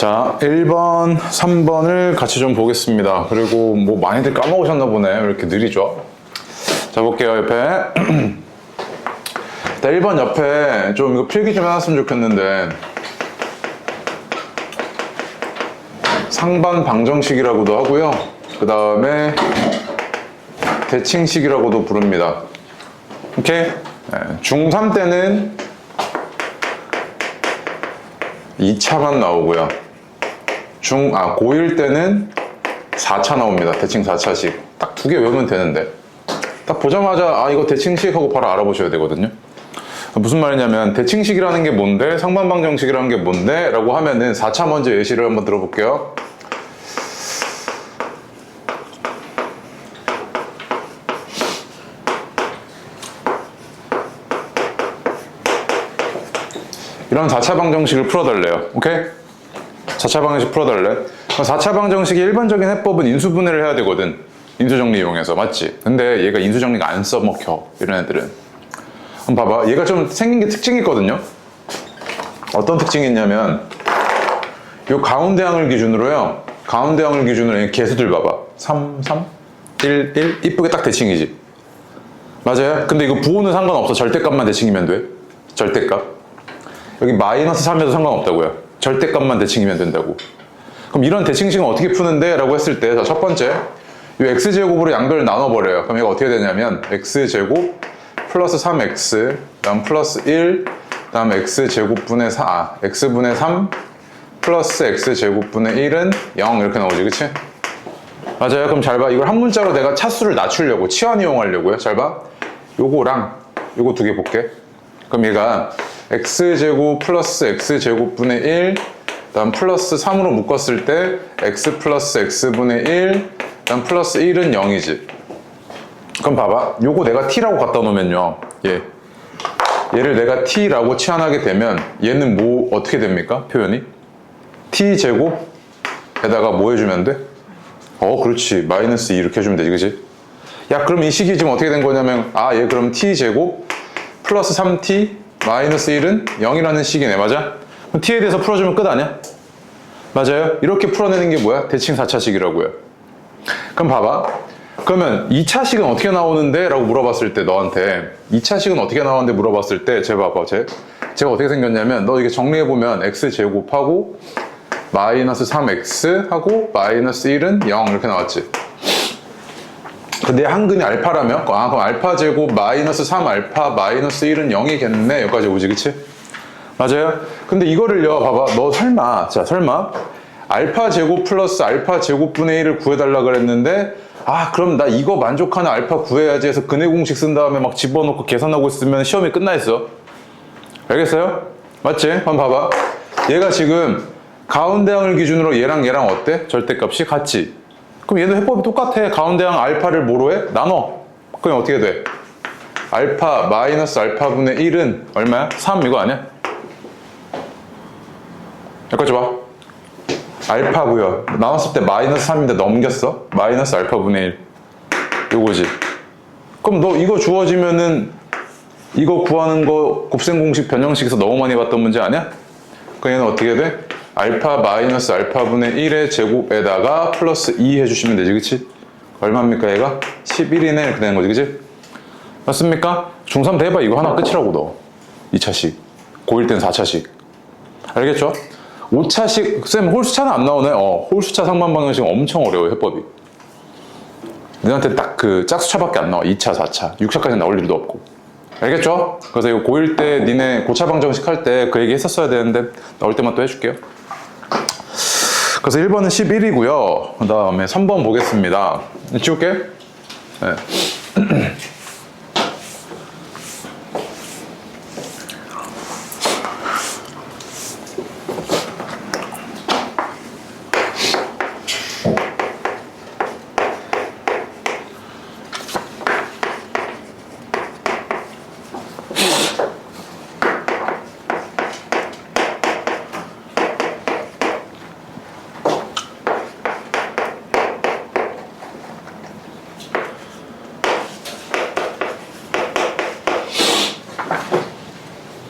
자, 1번, 3번을 같이 좀 보겠습니다. 그리고 뭐 많이들 까먹으셨나 보네. 왜 이렇게 느리죠? 자, 볼게요, 옆에. 자, 1번 옆에 좀 이거 필기 좀 해놨으면 좋겠는데, 상반 방정식이라고도 하고요. 그 다음에 대칭식이라고도 부릅니다. 오케이? 네, 중3 때는 2차만 나오고요. 고1 때는 4차 나옵니다. 대칭 4차식. 딱 2개 외우면 되는데. 딱 보자마자, 이거 대칭식 하고 바로 알아보셔야 되거든요. 무슨 말이냐면, 대칭식이라는 게 뭔데? 상반방정식이라는 게 뭔데? 라고 하면은 4차 먼저 예시를 한번 들어볼게요. 이런 4차 방정식을 풀어달래요. 오케이? 4차 방정식 풀어달래. 4차 방정식의 일반적인 해법은 인수분해를 해야 되거든. 인수정리 이용해서. 맞지? 근데 얘가 인수정리가 안 써먹혀. 이런 애들은. 한번 봐봐. 얘가 좀 생긴 게 특징이 있거든요. 어떤 특징이 있냐면 요 가운데 항을 기준으로요. 가운데 항을 기준으로 개수들 봐봐. 3, 3, 1, 1. 이쁘게 딱 대칭이지. 맞아요? 근데 이거 부호는 상관없어. 절대값만 대칭이면 돼. 절대값. 여기 마이너스 3에도 상관없다고요. 절대값만 대칭이면 된다고. 그럼 이런 대칭식은 어떻게 푸는데? 라고 했을 때, 자, 첫 번째, 이 x제곱으로 양변을 나눠버려요. 그럼 이거 어떻게 되냐면 x제곱 플러스 3x, 다음 플러스 1, 다음 x제곱분의 4, x분의 3 플러스 x제곱분의 1은 0 이렇게 나오지, 그치? 맞아요. 그럼 잘 봐. 이걸 한 문자로 내가 차수를 낮추려고, 치환 이용하려고요. 잘 봐. 요거랑 요거 2개 볼게. 그럼 얘가 x제곱 플러스 x제곱분의 1, 다음 플러스 3으로 묶었을 때 x 플러스 x분의 1, 다음 플러스 1은 0이지. 그럼 봐봐. 요거 내가 t라고 갖다 놓으면요. 얘를 내가 t라고 치환하게 되면 얘는 뭐 어떻게 됩니까? 표현이? t제곱에다가 뭐 해주면 돼? 그렇지. 마이너스 2 이렇게 해주면 되지, 그치? 야, 그럼 이 식이 지금 어떻게 된 거냐면 얘 그럼 t제곱 플러스 3t 마이너스 1은 0이라는 식이네. 맞아? 그럼 t에 대해서 풀어주면 끝 아니야? 맞아요? 이렇게 풀어내는 게 뭐야? 대칭 4차식이라고요. 그럼 봐봐. 그러면 2차식은 어떻게 나오는데? 라고 물어봤을 때 너한테 2차식은 어떻게 나오는데 물어봤을 때 제가 봐봐. 제가 어떻게 생겼냐면 너 이게 정리해보면 x제곱하고 마이너스 3x 하고 마이너스 1은 0 이렇게 나왔지. 근데 한근이 알파라면? 그럼 알파 제곱 마이너스 3 알파 마이너스 1은 0이겠네. 여기까지 오지, 그치? 맞아요? 근데 이거를요, 봐봐. 너 설마 알파 제곱 플러스 알파 제곱분의 1을 구해달라 그랬는데 그럼 나 이거 만족하는 알파 구해야지 해서 근해 공식 쓴 다음에 막 집어넣고 계산하고 있으면 시험이 끝나 있어. 알겠어요? 맞지? 한번 봐봐. 얘가 지금 가운데 항을 기준으로 얘랑 어때? 절대값이 같지? 그럼 얘도 해법이 똑같아. 가운데 항 알파를 뭐로 해? 나눠. 그럼 어떻게 돼? 알파 마이너스 알파분의 1은 얼마야? 3 이거 아니야? 여기까지 봐. 알파고요. 나눴을 때 마이너스 3인데 넘겼어? 마이너스 알파분의 1. 요거지. 그럼 너 이거 주어지면은 이거 구하는 거 곱셈 공식 변형식에서 너무 많이 봤던 문제 아니야? 그럼 얘는 어떻게 돼? 알파 마이너스 알파분의 1의 제곱에다가 플러스 2 해주시면 되지, 그치? 얼마입니까, 얘가? 11이네, 이렇게 되는 거지, 그치? 맞습니까? 중3 때 해봐. 이거 하나 끝이라고, 너. 2차식. 고1 땐 4차식. 알겠죠? 5차식, 쌤, 홀수차는 안 나오네? 홀수차 상반방정식 엄청 어려워요, 해법이. 너한테 딱 그 짝수차밖에 안 나와. 2차, 4차. 6차까지 나올 일도 없고. 알겠죠? 그래서 이거 고1 때 니네 고차방정식 할 때 그 얘기 했었어야 되는데 나올 때만 또 해줄게요. 그래서 1번은 11이고요. 그 다음에 3번 보겠습니다. 지울게. 네.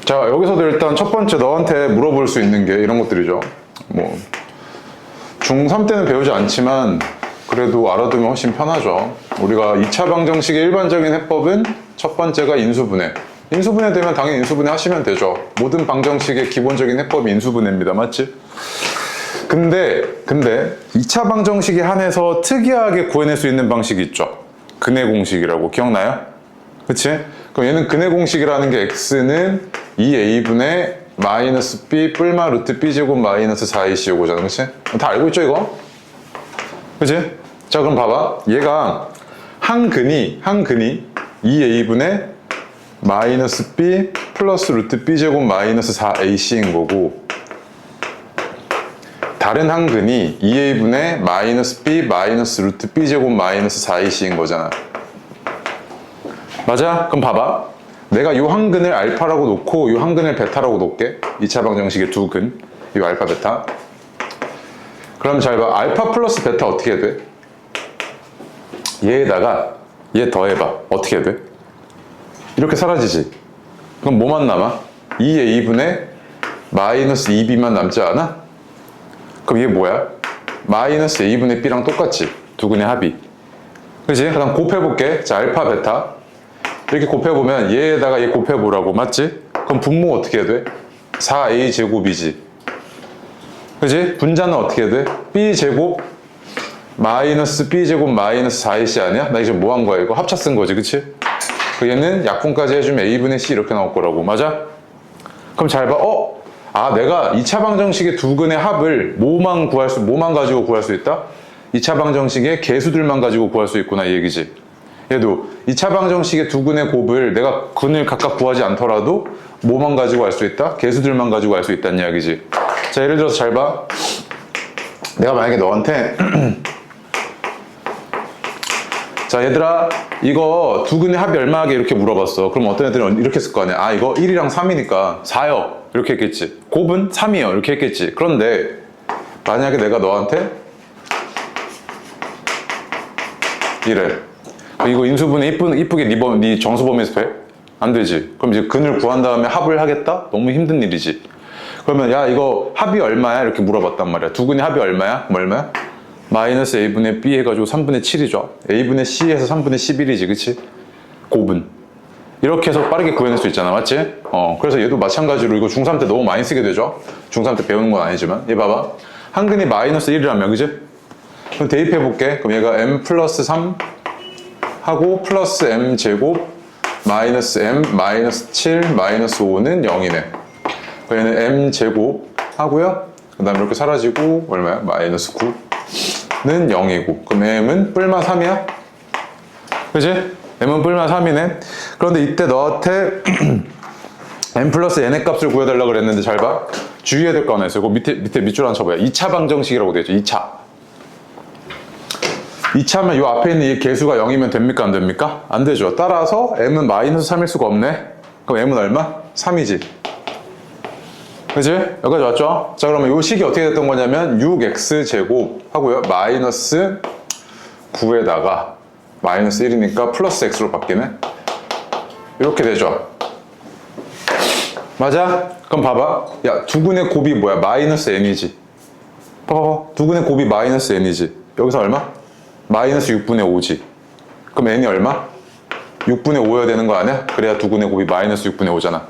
자, 여기서도 일단 첫 번째 너한테 물어볼 수 있는 게 이런 것들이죠. 뭐 중3 때는 배우지 않지만 그래도 알아두면 훨씬 편하죠. 우리가 2차 방정식의 일반적인 해법은 첫 번째가 인수분해. 인수분해 되면 당연히 인수분해 하시면 되죠. 모든 방정식의 기본적인 해법이 인수분해입니다. 맞지? 근데 2차 방정식에 한해서 특이하게 구해낼 수 있는 방식이 있죠. 근해 공식이라고. 기억나요? 그치? 그럼 얘는 근해 공식이라는 게 x는 2a분의 마이너스 b 뿔마 루트 b제곱 마이너스 4ac 요거잖아. 그치? 다 알고 있죠 이거? 그치? 자 그럼 봐봐. 얘가 한근이 2a분의 마이너스 b 플러스 루트 b제곱 마이너스 4ac인 거고, 다른 한근이 2a분의 마이너스 b 마이너스 루트 b제곱 마이너스 4ac인 거잖아. 맞아? 그럼 봐봐. 내가 이 한근을 알파라고 놓고 이 한근을 베타라고 놓을게. 2차 방정식의 두 근, 이 알파 베타. 그럼 잘 봐. 알파 플러스 베타 어떻게 해야 돼? 얘에다가 얘 더해봐. 어떻게 해야 돼? 이렇게 사라지지. 그럼 뭐만 남아? 2a분의 마이너스 2b만 남지 않아? 그럼 이게 뭐야? 마이너스 a분의 b랑 똑같지? 두 근의 합이. 그치? 그다음 곱해볼게. 자, 알파, 베타. 이렇게 곱해보면 얘에다가 얘 곱해보라고. 맞지? 그럼 분모 어떻게 해야 돼? 4a 제곱이지. 그치? 분자는 어떻게 해야 돼? b 제곱 마이너스 b 제곱 마이너스 4ac 아니야? 나 이제 뭐 한 거야? 이거 합차 쓴 거지. 그치? 그 얘는 약분까지 해주면 a분의 c 이렇게 나올 거라고. 맞아? 그럼 잘 봐. 내가 2차 방정식의 두 근의 합을 뭐만 가지고 구할 수 있다? 2차 방정식의 개수들만 가지고 구할 수 있구나 이 얘기지. 얘도 2차 방정식의 두 근의 곱을 내가 근을 각각 구하지 않더라도 뭐만 가지고 알 수 있다? 개수들만 가지고 알 수 있다는 이야기지. 자, 예를 들어서 잘 봐. 내가 만약에 너한테 자, 얘들아, 이거 두 근의 합이 얼마게 이렇게 물어봤어. 그럼 어떤 애들은 이렇게 쓸 거 아니야. 이거 1이랑 3이니까 4요. 이렇게 했겠지. 곱은 3이요. 이렇게 했겠지. 그런데 만약에 내가 너한테 이래. 이거 인수분해 이쁘게 네 정수 범위에서 돼? 안 되지. 그럼 이제 근을 구한 다음에 합을 하겠다? 너무 힘든 일이지. 그러면 야, 이거 합이 얼마야? 이렇게 물어봤단 말이야. 두 근의 합이 얼마야? 그럼 얼마야? 마이너스 a분의 b 해가지고 3분의 7이죠. a분의 c에서 3분의 11이지. 그치? 곱은. 이렇게 해서 빠르게 구해낼 수 있잖아. 맞지? 그래서 얘도 마찬가지로 이거 중3 때 너무 많이 쓰게 되죠. 중3 때 배우는 건 아니지만. 얘 봐봐. 한근이 마이너스 1이라며. 그치? 그럼 대입해볼게. 그럼 얘가 m 플러스 3 하고 플러스 m 제곱 마이너스 m 마이너스 7 마이너스 5는 0이네. 얘는 m 제곱 하고요. 그 다음에 이렇게 사라지고 얼마야? 마이너스 9는 0이고. 그럼 m은 뿔마 3이야? 그치? m은 뿔마 3이네. 그런데 이때 너한테 m 플러스 n의 값을 구해달라고 그랬는데 잘 봐. 주의해야 될 거 하나 있어요. 그 밑에 밑줄 하나 쳐봐요. 2차 방정식이라고 되어 있죠. 2차면 이 앞에 있는 이 개수가 0이면 됩니까? 안 됩니까? 안 되죠. 따라서 m은 마이너스 3일 수가 없네. 그럼 m은 얼마? 3이지. 그치? 여기까지 왔죠? 자, 그러면 이 식이 어떻게 됐던 거냐면 6x제곱 하고요. 마이너스 9에다가 마이너스 1이니까 플러스 x로 바뀌네. 이렇게 되죠. 맞아? 그럼 봐봐. 야, 두 근의 곱이 뭐야? 마이너스 n이지. 봐봐. 두 근의 곱이 마이너스 n이지. 여기서 얼마? 마이너스 6분의 5지. 그럼 n이 얼마? 6분의 5여야 되는 거 아니야? 그래야 두 근의 곱이 마이너스 6분의 5잖아.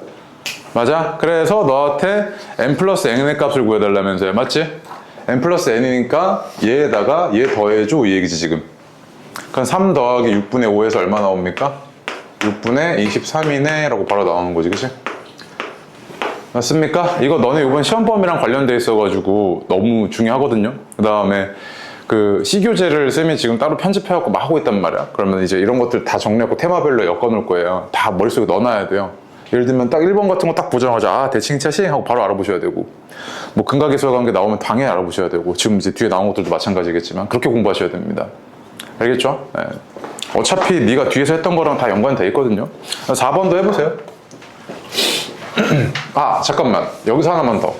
맞아? 그래서 너한테 n 플러스 n의 값을 구해달라면서요. 맞지? n 플러스 n이니까 얘에다가 얘 더해줘 이 얘기지 지금. 그럼 3 더하기 6분의 5에서 얼마 나옵니까? 6분의 23이네 라고 바로 나오는 거지. 그치? 맞습니까? 이거 너네 이번 시험범위랑 관련돼 있어가지고 너무 중요하거든요. 그 다음에 그 C교재를 쌤이 지금 따로 편집해갖고 막 하고 있단 말이야. 그러면 이제 이런 것들 다 정리하고 테마별로 엮어놓을 거예요. 다 머릿속에 넣어놔야 돼요. 예를 들면 딱 1번 같은 거 딱 보자마자 대칭차식 하고 바로 알아보셔야 되고, 뭐 근각계수와 관계 나오면 당연히 알아보셔야 되고, 지금 이제 뒤에 나온 것들도 마찬가지겠지만 그렇게 공부하셔야 됩니다. 알겠죠? 네. 어차피 네가 뒤에서 했던 거랑 다 연관이 돼 있거든요. 4번도 해보세요. 잠깐만. 여기서 하나만 더.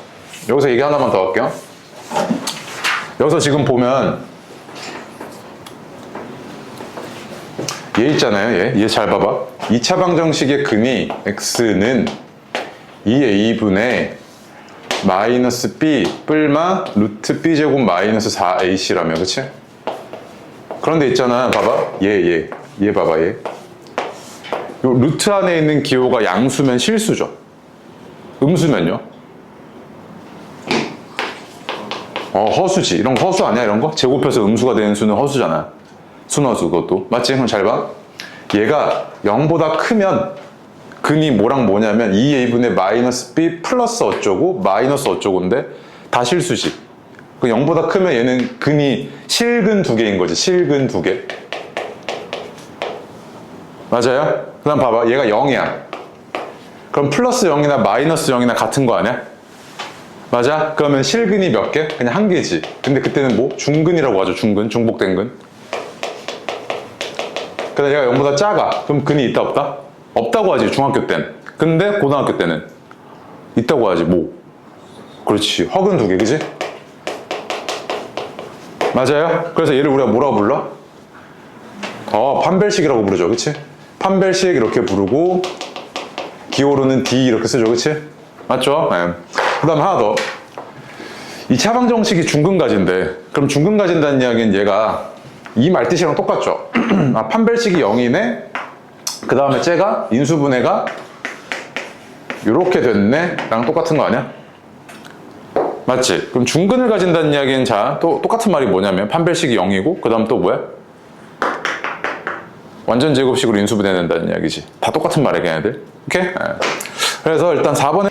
여기서 얘기 하나만 더 할게요. 여기서 지금 보면 얘 있잖아요. 얘 잘 봐봐. 2차 방정식의 근이 x는 2a분의 마이너스 B 뿔마 루트 B제곱 마이너스 4AC라며, 그치? 그런데 있잖아, 봐봐. 얘 봐봐, 얘. 요 루트 안에 있는 기호가 양수면 실수죠. 음수면요? 허수지. 이런 거 허수 아니야, 이런 거? 제곱해서 음수가 되는 수는 허수잖아. 순허수, 그것도. 맞지? 그럼 잘 봐. 얘가 0보다 크면 근이 뭐랑 뭐냐면 2a분의 마이너스 b 플러스 어쩌고 마이너스 어쩌고인데 다 실수지. 그 0보다 크면 얘는 근이 실근 두 개인 거지. 실근 두 개. 맞아요? 그 다음 봐봐. 얘가 0이야. 그럼 플러스 0이나 마이너스 0이나 같은 거 아니야? 맞아? 그러면 실근이 몇 개? 그냥 한 개지. 근데 그때는 뭐? 중근이라고 하죠. 중근. 중복된 근. 근데 얘가 0보다 작아. 그럼 근이 있다 없다? 없다고 하지. 중학교 때는. 근데 고등학교 때는 있다고 하지. 뭐? 그렇지. 허근 두 개. 그지? 맞아요? 그래서 얘를 우리가 뭐라고 불러? 판별식이라고 부르죠. 그치? 판별식 이렇게 부르고 기호로는 D 이렇게 쓰죠. 그치? 맞죠? 네. 그 다음 하나 더. 이 차방정식이 중근가지인데 그럼 중근가진다는 이야기는 얘가 이 말뜻이랑 똑같죠? 판별식이 0이네. 그 다음에 쟤가 인수분해가 이렇게 됐네 랑 똑같은 거 아니야? 맞지? 그럼 중근을 가진다는 이야기는 자, 또 똑같은 말이 뭐냐면 판별식이 0이고 그 다음 또 뭐야? 완전 제곱식으로 인수분해된다는 이야기지. 다 똑같은 말이야 걔네들. 오케이? 네. 그래서 일단 4번에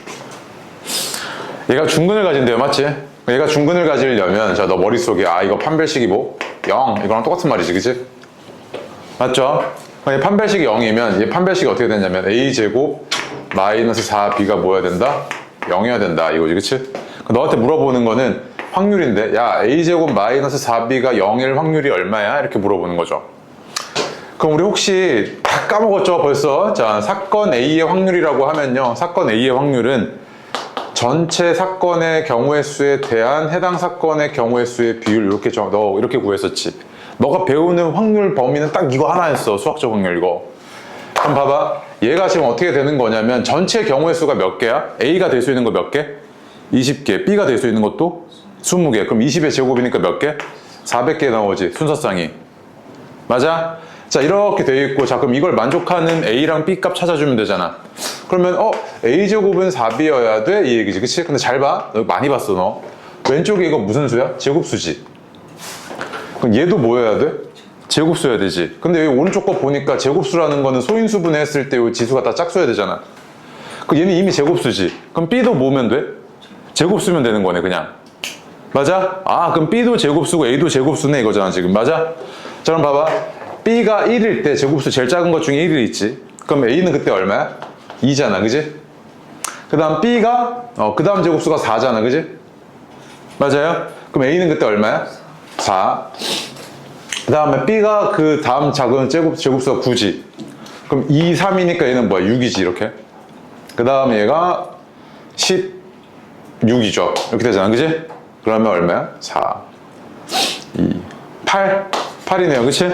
얘가 중근을 가진대요. 맞지? 얘가 중근을 가지려면 자, 너 머릿속에 이거 판별식이 뭐? 0 이거랑 똑같은 말이지. 그치? 맞죠? 판별식이 0이면 얘 판별식이 어떻게 되냐면 a제곱 마이너스 4b가 뭐여야 된다? 0이어야 된다 이거지. 그치? 너한테 물어보는 거는 확률인데 야 a제곱 마이너스 4b가 0일 확률이 얼마야? 이렇게 물어보는 거죠. 그럼 우리 혹시 다 까먹었죠 벌써? 자, 사건 A의 확률이라고 하면요, 사건 A의 확률은 전체 사건의 경우의 수에 대한 해당 사건의 경우의 수의 비율 이렇게 너 이렇게 구했었지. 너가 배우는 확률 범위는 딱 이거 하나였어. 수학적 확률 이거. 그럼 봐봐. 얘가 지금 어떻게 되는 거냐면 전체 경우의 수가 몇 개야? A가 될 수 있는 거 몇 개? 20개. B가 될 수 있는 것도 20개. 그럼 20의 제곱이니까 몇 개? 400개 나오지. 순서상이. 맞아? 자, 이렇게 돼 있고, 자, 그럼 이걸 만족하는 A랑 B 값 찾아주면 되잖아. 그러면 A제곱은 4B여야 돼? 이 얘기지. 그치? 근데 잘 봐. 너 많이 봤어, 너. 왼쪽에 이거 무슨 수야? 제곱수지. 그럼 얘도 뭐여야 돼? 제곱수여야 되지. 근데 여기 오른쪽 거 보니까 제곱수라는 거는 소인수분해 했을 때 이 지수가 다 짝수여야 되잖아. 그럼 얘는 이미 제곱수지. 그럼 B도 뭐면 돼? 제곱수면 되는 거네, 그냥. 맞아? 그럼 B도 제곱수고 A도 제곱수네 이거잖아, 지금. 맞아? 자, 그럼 봐봐. B가 1일 때 제곱수 제일 작은 것 중에 1이 있지. 그럼 A는 그때 얼마야? 2잖아, 그지? 그 다음 B가 그 다음 제곱수가 4잖아, 그지? 맞아요? 그럼 A는 그때 얼마야? 4. 그 다음에 B가 그 다음 작은 제곱수가 9지. 그럼 2, 3이니까 얘는 뭐야? 6이지, 이렇게. 그 다음에 얘가 16이죠. 이렇게 되잖아, 그지? 그러면 얼마야? 4, 2, 8. 8이네요, 그치?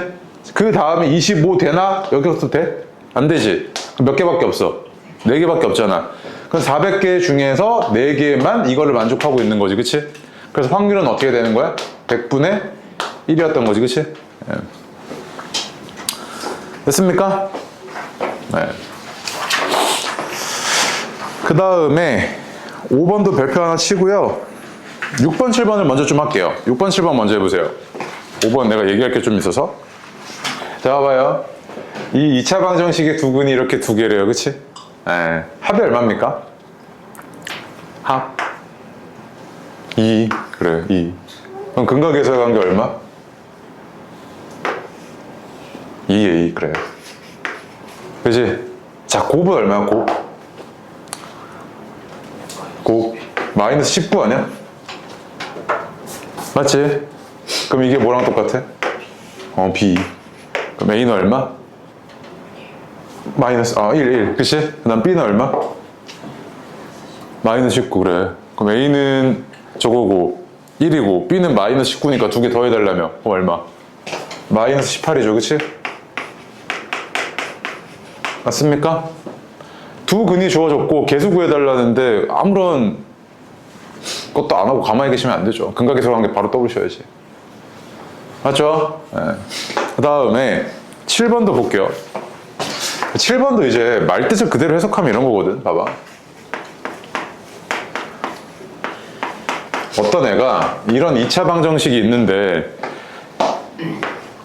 그 다음에 25 되나? 여기서도 돼? 안 되지. 몇 개밖에 없어? 4개밖에 없잖아. 그럼 400개 중에서 4개만 이거를 만족하고 있는 거지, 그치? 그래서 확률은 어떻게 되는 거야? 100분의 1이었던 거지, 그치? 네. 됐습니까? 네. 그 다음에 5번도 별표 하나 치고요. 6번, 7번을 먼저 좀 할게요. 6번, 7번 먼저 해보세요. 5번 내가 얘기할 게 좀 있어서. 자, 봐봐요. 이 2차 방정식의 두 근이 이렇게 두 개래요. 그치? 네. 합이 얼마입니까? 합 2. 그래, 2. 그럼 근각에서 간 게 얼마? 2A. 그래요. 그치? 자, 곱은 얼마야, 곱? 곱. 마이너스 19 아니야? 맞지? 그럼 이게 뭐랑 똑같아? B. 그럼 A는 얼마? 마이너스, 1. 그치? 그 다음 B는 얼마? 마이너스 19, 그래. 그럼 A는 저거고, 1이고, B는 마이너스 19니까 두 개 더 해달라며. 그럼 얼마? 마이너스 18이죠, 그치? 맞습니까? 두 근이 주어졌고, 개수 구해달라는데, 아무런 그것도 안 하고 가만히 계시면 안 되죠. 근각에서 한 게 바로 떠오르셔야지. 맞죠? 네. 그 다음에 7번도 볼게요. 7번도 이제 말뜻을 그대로 해석하면 이런 거거든. 봐봐. 어떤 애가 이런 2차 방정식이 있는데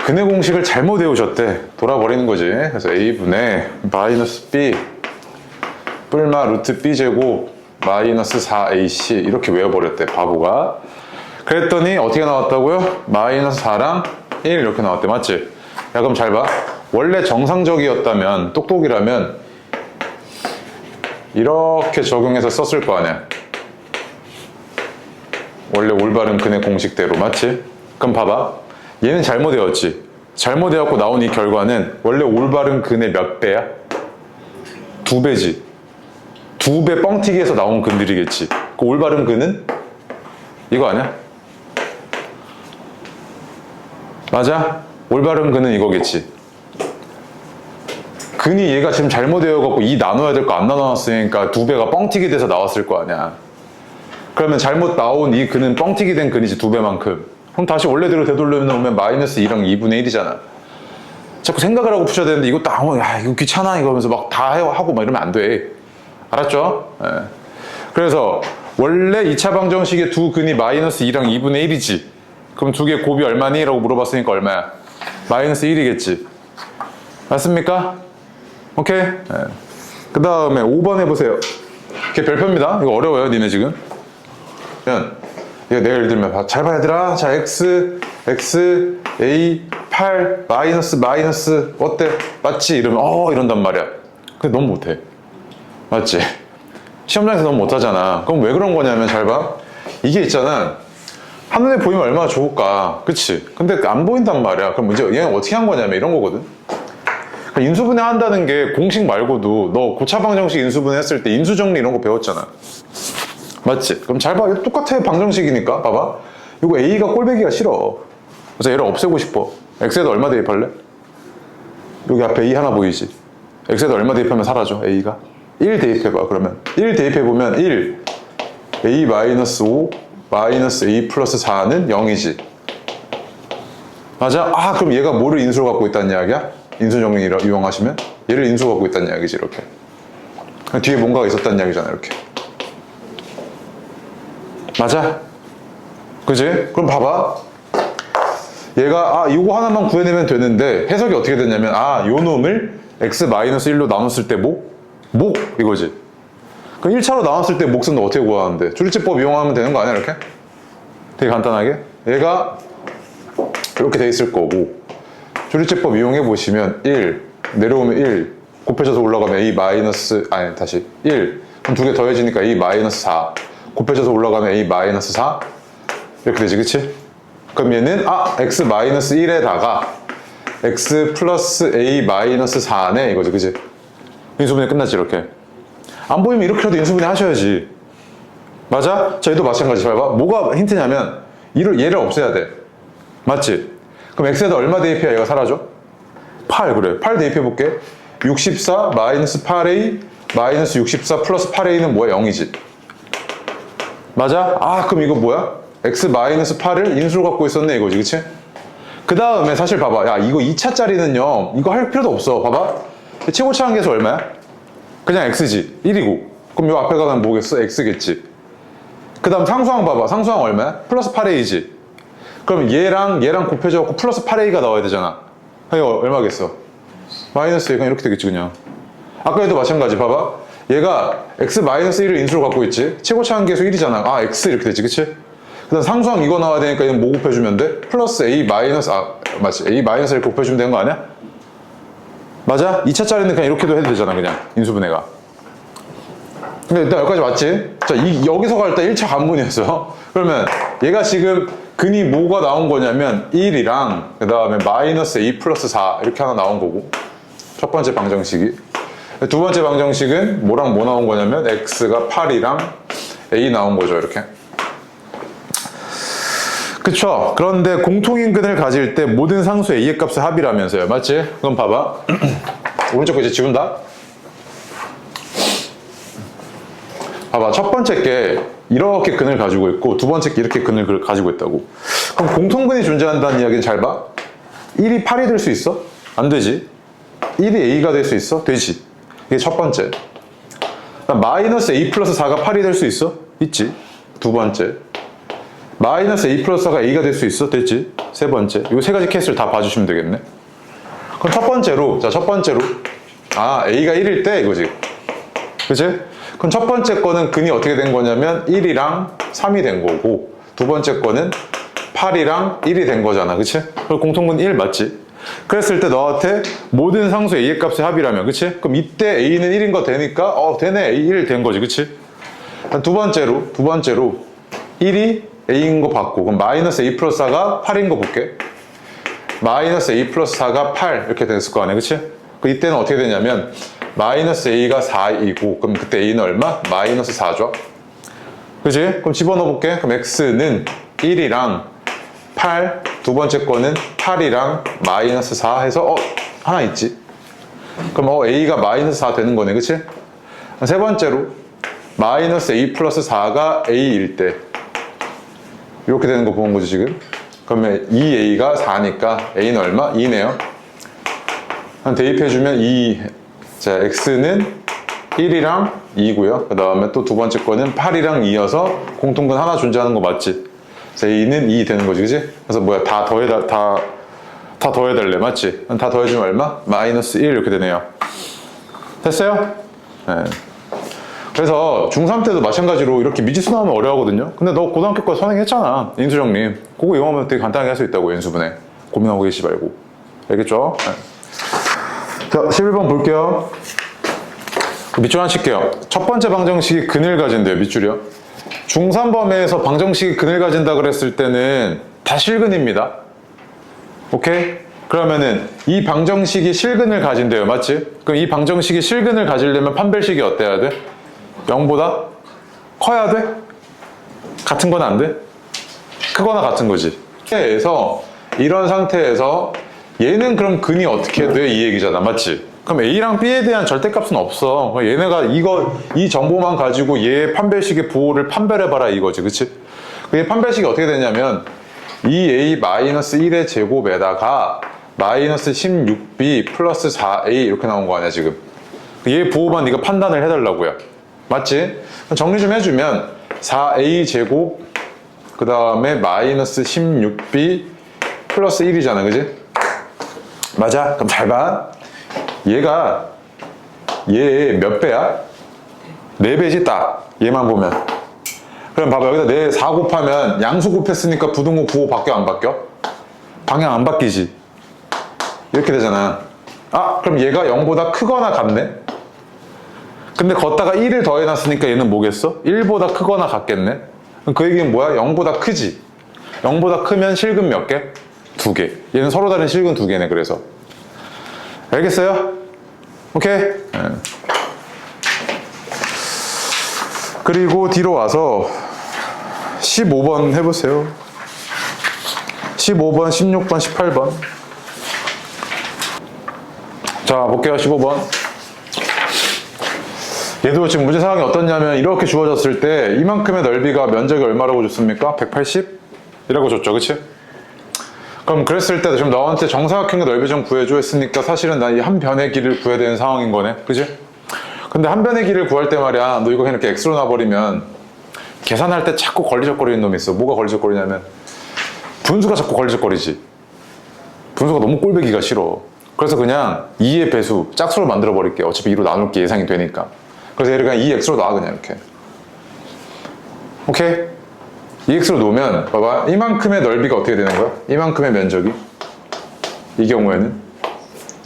근의 공식을 잘못 외우셨대. 돌아버리는 거지. 그래서 a분의 마이너스 b 뿔마 루트 b제곱 마이너스 4ac 이렇게 외워버렸대. 바보가. 그랬더니 어떻게 나왔다고요? 마이너스 4랑 1 이렇게 나왔대. 맞지? 야, 그럼 잘 봐. 원래 정상적이었다면, 똑똑이라면 이렇게 적용해서 썼을 거 아니야. 원래 올바른 근의 공식대로. 맞지? 그럼 봐봐. 얘는 잘못 외웠지. 잘못 외웠고 나온 이 결과는 원래 올바른 근의 몇 배야? 2배지. 2배 뻥튀기해서 나온 근들이겠지. 그 올바른 근은 이거 아니야? 맞아? 올바른 근은 이거겠지. 근이 얘가 지금 잘못 외워갖고 2 나눠야 될 거 안 나눠놨으니까 2배가 뻥튀기 돼서 나왔을 거 아니야. 그러면 잘못 나온 이 근은 뻥튀기 된 근이지. 2배만큼. 그럼 다시 원래대로 되돌려 놓으면 마이너스 2랑 2분의 1이잖아. 자꾸 생각을 하고 푸셔야 되는데 이것도 야 이거 귀찮아 이거 하면서 막 다 하고 막 이러면 안 돼. 알았죠? 네. 그래서 원래 2차 방정식의 두 근이 마이너스 2랑 2분의 1이지. 그럼 두 개 곱이 얼마니? 라고 물어봤으니까 얼마야? 마이너스 1이겠지. 맞습니까? 오케이? 네. 그 다음에 5번 해보세요. 이게 별표입니다. 이거 어려워요, 니네 지금. 그러면 이거 내가 예를 들면 잘 봐야 되라. 자, x, a, 8, 마이너스 어때? 맞지? 이러면 이런단 말이야. 근데 너무 못해. 맞지? 시험장에서 너무 못하잖아. 그럼 왜 그런 거냐면 잘 봐. 이게 있잖아. 한눈에 보이면 얼마나 좋을까. 그치? 근데 안 보인단 말이야. 그럼 이제 얘는 어떻게 한 거냐면 이런 거거든. 인수분해 한다는 게 공식 말고도 너 고차 방정식 인수분해 했을 때 인수정리 이런 거 배웠잖아. 맞지? 그럼 잘 봐. 이거 똑같아. 방정식이니까. 봐봐. 이거 a가 꼴배기가 싫어. 그래서 얘를 없애고 싶어. x에다 얼마 대입할래? 여기 앞에 a 하나 보이지? x에다 얼마 대입하면 사라져, a가? 1 대입해봐. 그러면 1 대입해보면 1 a-5 마이너스 a 플러스 4는 0이지. 맞아? 그럼 얘가 뭐를 인수로 갖고 있다는 이야기야? 인수정리 이용하시면 얘를 인수로 갖고 있다는 이야기지. 이렇게 뒤에 뭔가가 있었다는 이야기잖아. 이렇게. 맞아? 그지? 그럼 봐봐. 얘가 이거 하나만 구해내면 되는데 해석이 어떻게 됐냐면 요 놈을 x-1로 나눴을 때 목 이거지. 그럼 1차로 나눴을 때 몫은 어떻게 구하는데? 줄지법 이용하면 되는 거 아니야? 이렇게? 되게 간단하게. 얘가 이렇게 돼 있을 거고 줄지법 이용해 보시면 1 내려오면 1 곱해져서 올라가면 a 마이너스 다시 1 그럼 두 개 더해지니까 a 마이너스 4 곱해져서 올라가면 a 마이너스 4 이렇게 되지. 그치? 그럼 얘는 x 마이너스 1에다가 x 플러스 a 마이너스 4네 이거지. 그치? 인수분해 끝났지. 이렇게 안 보이면 이렇게라도 인수분해 하셔야지. 맞아? 자, 얘도 마찬가지. 잘 봐. 뭐가 힌트냐면 얘를 없애야 돼. 맞지? 그럼 x에다 얼마 대입해야 얘가 사라져? 8. 그래. 8 대입해 볼게. 64 마이너스 8a 마이너스 64 플러스 8a는 뭐야? 0이지. 맞아? 그럼 이거 뭐야? x 마이너스 8을 인수로 갖고 있었네 이거지. 그치? 그 다음에 사실 봐봐. 야, 이거 2차짜리는요 이거 할 필요도 없어. 봐봐. 최고차 한계수 얼마야? 그냥 x지. 1이고. 그럼 요 앞에 가면 뭐겠어? x겠지. 그 다음 상수항 봐봐. 상수항 얼마야? 플러스 8a지. 그럼 얘랑 곱해져갖고 플러스 8a가 나와야 되잖아. 이거 얼마겠어? 마이너스 그냥 이렇게 되겠지. 그냥 아까에도 마찬가지. 봐봐. 얘가 x-1을 인수로 갖고 있지. 최고차 한계수 1이잖아. x 이렇게 되지. 그치? 그 다음 상수항 이거 나와야 되니까 얘는 뭐 곱해주면 돼? 플러스 a 마이너스 맞지? a 마이너스 이렇게 곱해주면 되는 거 아니야? 맞아? 2차짜리는 그냥 이렇게도 해도 되잖아. 그냥 인수분해가. 근데 일단 여기까지 맞지? 자, 여기서 갈 때 1차 관문이었어. 그러면 얘가 지금 근이 뭐가 나온 거냐면 1이랑 그 다음에 마이너스 a 플러스 4 이렇게 하나 나온 거고 첫 번째 방정식이. 두 번째 방정식은 뭐랑 뭐 나온 거냐면 x가 8이랑 a 나온 거죠. 이렇게. 그쵸? 그런데 공통인근을 가질 때 모든 상수 a의 값의 합이라면서요. 맞지? 그럼 봐봐. 오른쪽 거 이제 지운다. 봐봐. 첫 번째 게 이렇게 근을 가지고 있고 두 번째 게 이렇게 근을 가지고 있다고. 그럼 공통근이 존재한다는 이야기는 잘 봐. 1이 8이 될 수 있어? 안 되지. 1이 a가 될 수 있어? 되지. 이게 첫 번째. 마이너스 a 플러스 4가 8이 될 수 있어? 있지. 두 번째. 마이너스 a 플러스 4가 a가 될 수 있어? 됐지. 세 번째. 이 세 가지 케이스를 다 봐주시면 되겠네. 그럼 첫 번째로, 자, 첫 번째로. 아, a가 1일 때 이거지. 그치? 그럼 첫 번째 거는 근이 어떻게 된 거냐면 1이랑 3이 된 거고, 두 번째 거는 8이랑 1이 된 거잖아. 그치? 그럼 공통근 1 맞지? 그랬을 때 너한테 모든 상수 a의 값의 합이라면, 그치? 그럼 이때 a는 1인 거 되니까, 되네. a 1 된 거지. 그치? 두 번째로 1이 a인 거 받고, 그럼 마이너스 a 플러스 4가 8인 거 볼게. 마이너스 a 플러스 4가 8 이렇게 됐을 거 아니야. 그치? 그 이때는 어떻게 되냐면 마이너스 a가 4이고, 그럼 그때 a는 얼마? 마이너스 4죠. 그치? 그럼 집어넣어 볼게. 그럼 x는 1이랑 8, 두 번째 거는 8이랑 마이너스 4 해서 하나 있지. 그럼 a가 마이너스 4 되는 거네. 그치? 세 번째로 마이너스 a 플러스 4가 a일 때 이렇게 되는 거 보는 거지 지금. 그러면 2a가 4니까 a는 얼마? 2네요. 대입해주면 2. 자, x는 1이랑 2고요. 그 다음에 또 두 번째 거는 8이랑 2여서 공통근 하나 존재하는 거 맞지? 자, a는 2 되는 거지, 그지? 그래서 뭐야, 다 더해달래, 맞지? 다 더해주면 얼마? 마이너스 1 이렇게 되네요. 됐어요? 네. 그래서 중3 때도 마찬가지로 이렇게 미지수 나오면 어려워하거든요. 근데 너 고등학교 거 선행했잖아. 인수정리. 그거 이용하면 되게 간단하게 할 수 있다고, 인수분해. 고민하고 계시지 말고. 알겠죠? 네. 자, 11번 볼게요. 밑줄 하나 칠게요. 첫 번째 방정식이 근을 가진대요, 밑줄이요. 중3범위에서 방정식이 근을 가진다 그랬을 때는 다 실근입니다. 오케이? 그러면은 이 방정식이 실근을 가진대요, 맞지? 그럼 이 방정식이 실근을 가지려면 판별식이 어때야 돼? 0보다 커야 돼? 같은 건 안 돼? 크거나 같은 거지. 그래서 이런 상태에서 얘는 그럼 근이 어떻게 돼? 이 얘기잖아, 맞지? 그럼 A랑 B에 대한 절대값은 없어. 얘네가 이 정보만 가지고 얘 판별식의 부호를 판별해봐라 이거지, 그치? 얘 판별식이 어떻게 되냐면 2A-1의 제곱에다가 마이너스 16B 플러스 4A 이렇게 나온 거 아니야, 지금? 얘 부호만 네가 판단을 해달라고요. 맞지? 정리 좀 해주면 4A 제곱 그 다음에 마이너스 16B 플러스 1이잖아, 그지? 맞아? 그럼 잘 봐. 얘가 얘 몇 배야? 4배지 딱. 얘만 보면. 그럼 봐봐. 여기다 4 곱하면 양수 곱했으니까 부등호 부호 바뀌어 안 바뀌어? 방향 안 바뀌지. 이렇게 되잖아. 그럼 얘가 0보다 크거나 같네? 근데 걷다가 1을 더해놨으니까 얘는 뭐겠어? 1보다 크거나 같겠네? 그럼 그 얘기는 뭐야? 0보다 크지? 0보다 크면 실근 몇 개? 2개. 얘는 서로 다른 실근 2개네, 그래서. 알겠어요? 오케이? 네. 그리고 뒤로 와서 15번 해보세요. 15번, 16번, 18번. 자, 볼게요. 15번. 얘도 지금 문제 상황이 어떻냐면 이렇게 주어졌을 때 이만큼의 넓이가 면적이 얼마라고 줬습니까? 180? 이라고 줬죠, 그치? 그럼 그랬을 때 지금 너한테 정사각형의 넓이 좀 구해줘 했으니까 사실은 나 이 한 변의 길을 구해야 되는 상황인 거네, 그치? 근데 한 변의 길을 구할 때 말이야, 너 이거 그냥 이렇게 x로 놔버리면 계산할 때 자꾸 걸리적거리는 놈이 있어. 뭐가 걸리적거리냐면 분수가 자꾸 걸리적거리지. 분수가 너무 꼴배기가 싫어. 그래서 그냥 2의 배수 짝수로 만들어 버릴게. 어차피 2로 나눌 게 예상이 되니까. 그래서 얘를 그냥 2x로 놔, 그냥 이렇게. 오케이? 2x로 놓으면 봐봐, 이만큼의 넓이가 어떻게 되는 거야? 이만큼의 면적이 이 경우에는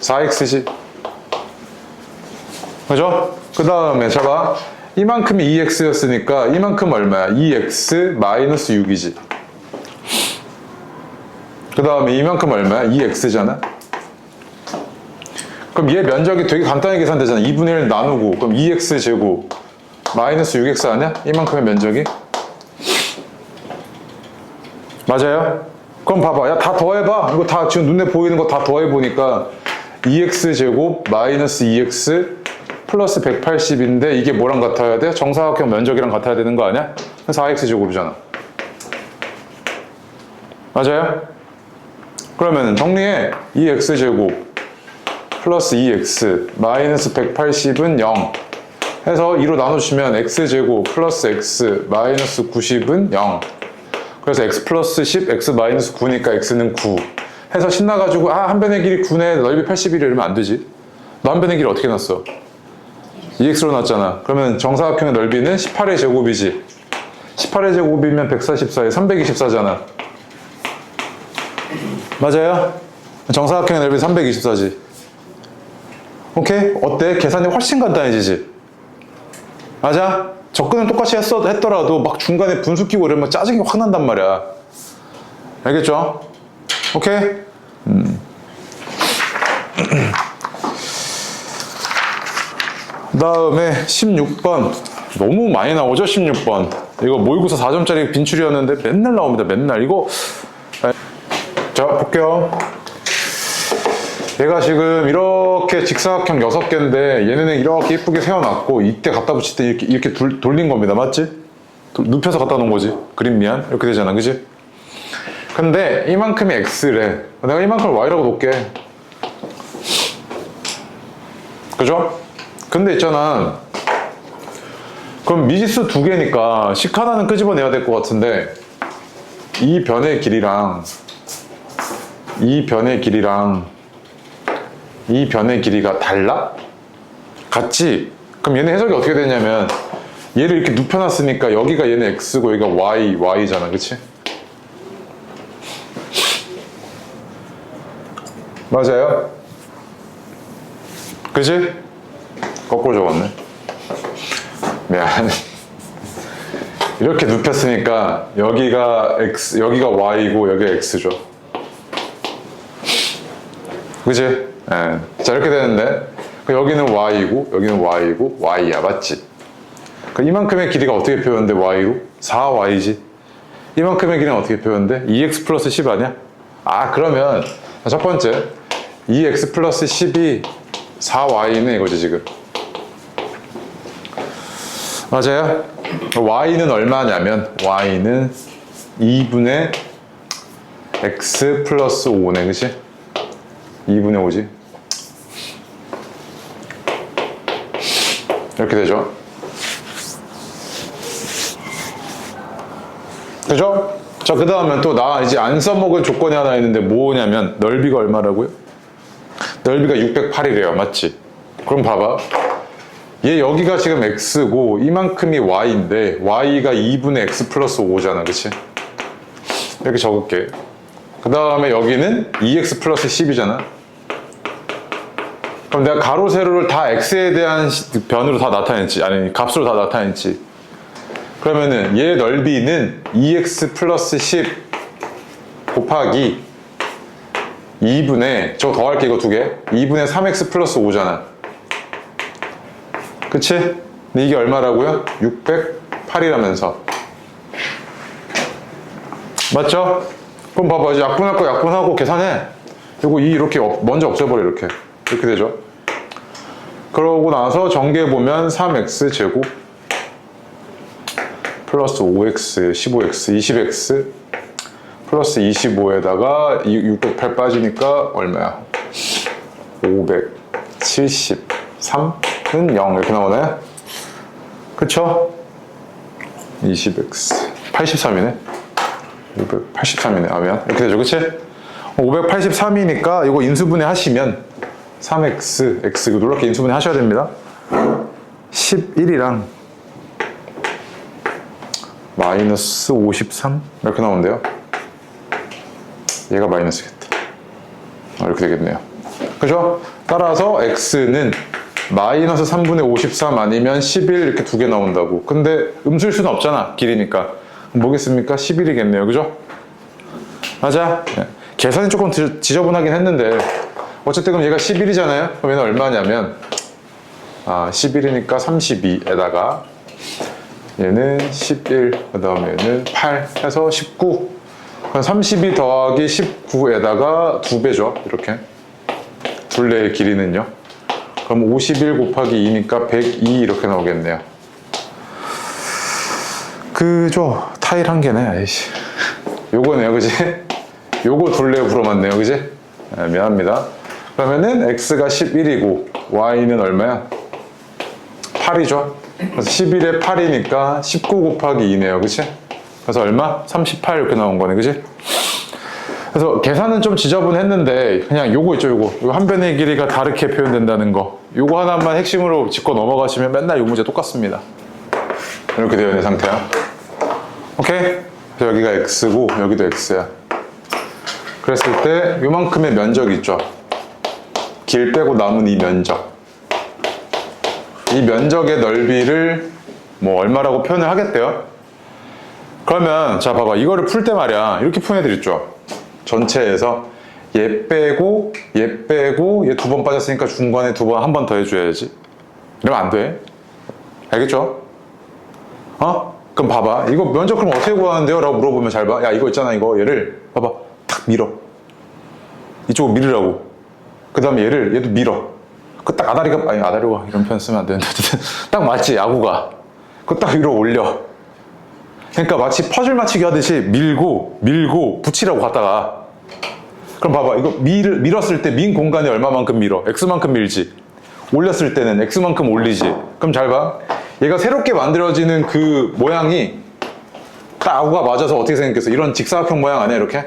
4x지. 그죠? 그 다음에 봐봐, 이만큼이 2x였으니까 이만큼 얼마야? 2x 마이너스 6이지. 그 다음에 이만큼 얼마야? 2x잖아. 그럼 얘 면적이 되게 간단하게 계산되잖아. 2분의 1 나누고 그럼 2x 제곱 마이너스 6x 아니야? 이만큼의 면적이. 맞아요? 그럼 봐봐. 야, 다 더해봐. 이거 다 지금 눈에 보이는 거 다 더해보니까 2x 제곱 마이너스 2x 플러스 180인데 이게 뭐랑 같아야 돼? 정사각형 면적이랑 같아야 되는 거 아니야? 4x제곱이잖아. 맞아요? 그러면 정리해. 2x제곱 플러스 2x 마이너스 180은 0 해서 2로 나눠주시면 x제곱 플러스 x 마이너스 90은 0. 그래서 x 플러스 10, x 마이너스 9니까 x는 9 해서 신나가지고 한 변의 길이 9네 넓이 81이 이러면 안 되지. 너 한 변의 길이 어떻게 났어? 2x로 났잖아. 그러면 정사각형의 넓이는 18의 제곱이지. 18의 제곱이면 144에 324잖아. 맞아요? 정사각형의 넓이 324지. 오케이? 어때? 계산이 훨씬 간단해지지? 맞아? 접근은 똑같이 했더라도 막 중간에 분수 끼고 이러면 짜증이 확 난단 말이야. 알겠죠? 오케이? 다음에 16번. 너무 많이 나오죠? 16번. 이거 모의고사 4점짜리 빈출이었는데 맨날 나옵니다. 맨날. 이거. 자, 볼게요. 얘가 지금 이렇게 직사각형 6개인데 얘네는 이렇게 예쁘게 세워놨고 이때 갖다 붙일 때 이렇게 돌린 겁니다. 맞지? 눕혀서 갖다 놓은 거지. 그림 미안. 이렇게 되잖아. 그지? 근데 이만큼이 x래. 내가 이만큼을 y라고 놓을게. 그죠? 근데 있잖아. 그럼 미지수 2개니까 식 하나는 끄집어내야 될 것 같은데 이 변의 길이랑 이 변의 길이가 달라? 같지? 그럼 얘네 해석이 어떻게 되냐면 얘를 이렇게 눕혀놨으니까 여기가 얘는 x고 여기가 y잖아. 그치? 맞아요? 그치? 거꾸로 적었네. 미안. 이렇게 눕혔으니까 여기가 y고 여기가 x죠. 그치? 예. 자, 이렇게 되는데 여기는 y이고 여기는 y이고 y야. 맞지? 이만큼의 길이가 어떻게 표현돼? y로? 4y지. 이만큼의 길이는 어떻게 표현돼? 2x 플러스 10 아니야? 그러면 첫 번째 2x 플러스 10이 4y는 이거지 지금. 맞아요? y는 얼마냐면 y는 2분의 x 플러스 5네. 그치? 2분의 5지. 이렇게 되죠. 그죠? 자, 그 다음에 또 나 이제 안 써먹은 조건이 하나 있는데 뭐냐면 넓이가 얼마라고요? 넓이가 608이래요. 맞지? 그럼 봐봐. 얘 여기가 지금 x고 이만큼이 y인데 y가 2분의 x 플러스 5잖아. 그치? 이렇게 적을게. 그 다음에 여기는 2x 플러스 10이잖아. 그럼 내가 가로 세로를 다 x에 대한 변으로 다 나타냈지. 아니 값으로 다 나타냈지. 그러면은 얘 넓이는 2x 플러스 10 곱하기 2분의 저거 더할게. 이거 2개 2분의 3x 플러스 5잖아. 그치? 근데 이게 얼마라고요? 608이라면서. 맞죠? 그럼 봐봐. 이제 약분할 거 약분하고 계산해. 이거 이렇게 먼저 없애버려. 이렇게 되죠. 그러고 나서 전개해보면 3x 제곱 플러스 5x 15x 20x 플러스 25에다가 608 빠지니까 얼마야? 573은 0 이렇게 나오네. 그쵸? 20x 83이네. 583이네. 미안. 이렇게 되죠. 그치? 583이니까 이거 인수분해 하시면 3x, x 이거 놀랍게 인수분해 하셔야 됩니다. 11이랑 마이너스 53 이렇게 나오는데요. 얘가 마이너스겠다. 이렇게 되겠네요. 그죠? 따라서 x는 마이너스 3분의 53 아니면 11 이렇게 2개 나온다고. 근데 음수일 수는 없잖아. 길이니까. 뭐겠습니까? 11이겠네요. 그죠? 맞아? 네. 계산이 조금 지저분하긴 했는데 어쨌든 그럼 얘가 11이잖아요. 그럼 얘는 얼마냐면 11이니까 32에다가 얘는 11, 그 다음에 얘는 8 해서 19. 그럼 32 더하기 19에다가 2배죠. 이렇게. 둘레의 길이는요. 그럼 51 곱하기 2니까 102 이렇게 나오겠네요. 그죠? 타일 한 개네. 아이씨. 요거네요, 그지? 요거 둘레 불어맞네요, 그지? 네, 미안합니다. 그러면은 x가 11이고 y는 얼마야? 8이죠. 그래서 11에 8이니까 19 곱하기 2네요, 그치? 그래서 얼마? 38 이렇게 나온 거네, 그치? 그래서 계산은 좀 지저분했는데 그냥 요거 있죠, 요거 한 변의 길이가 다르게 표현된다는 거, 요거 하나만 핵심으로 짚고 넘어가시면 맨날 요 문제 똑같습니다. 이렇게 되어 있는 상태야. 오케이? 그래서 여기가 x고 여기도 x야. 그랬을 때 요만큼의 면적이 있죠. 길 빼고 남은 이 면적, 이 면적의 넓이를 뭐 얼마라고 표현을 하겠대요. 그러면 자 봐봐, 이거를 풀 때 말이야 이렇게 표현해드렸죠. 전체에서 얘 빼고 얘 빼고 얘 두 번 빠졌으니까 중간에 두 번 한 번 더 해줘야지. 이러면 안 돼. 알겠죠? 그럼 봐봐, 이거 면적 그럼 어떻게 구하는데요? 라고 물어보면 잘 봐. 야, 이거 있잖아, 이거 얘를 봐봐, 탁 밀어. 이쪽으로 밀으라고. 그 다음에 얘도 밀어. 그 딱 아다리가, 아니 아다리가 이런 표현 쓰면 안 되는데 딱 맞지, 야구가. 그거 딱 위로 올려. 그러니까 마치 퍼즐 맞추기 하듯이 밀고 붙이라고 갔다가. 그럼 봐봐, 이거 밀었을 때 민 공간이 얼마만큼 밀어? x만큼 밀지. 올렸을 때는 x만큼 올리지. 그럼 잘 봐, 얘가 새롭게 만들어지는 그 모양이 딱 야구가 맞아서 어떻게 생겼어? 이런 직사각형 모양 아니야, 이렇게?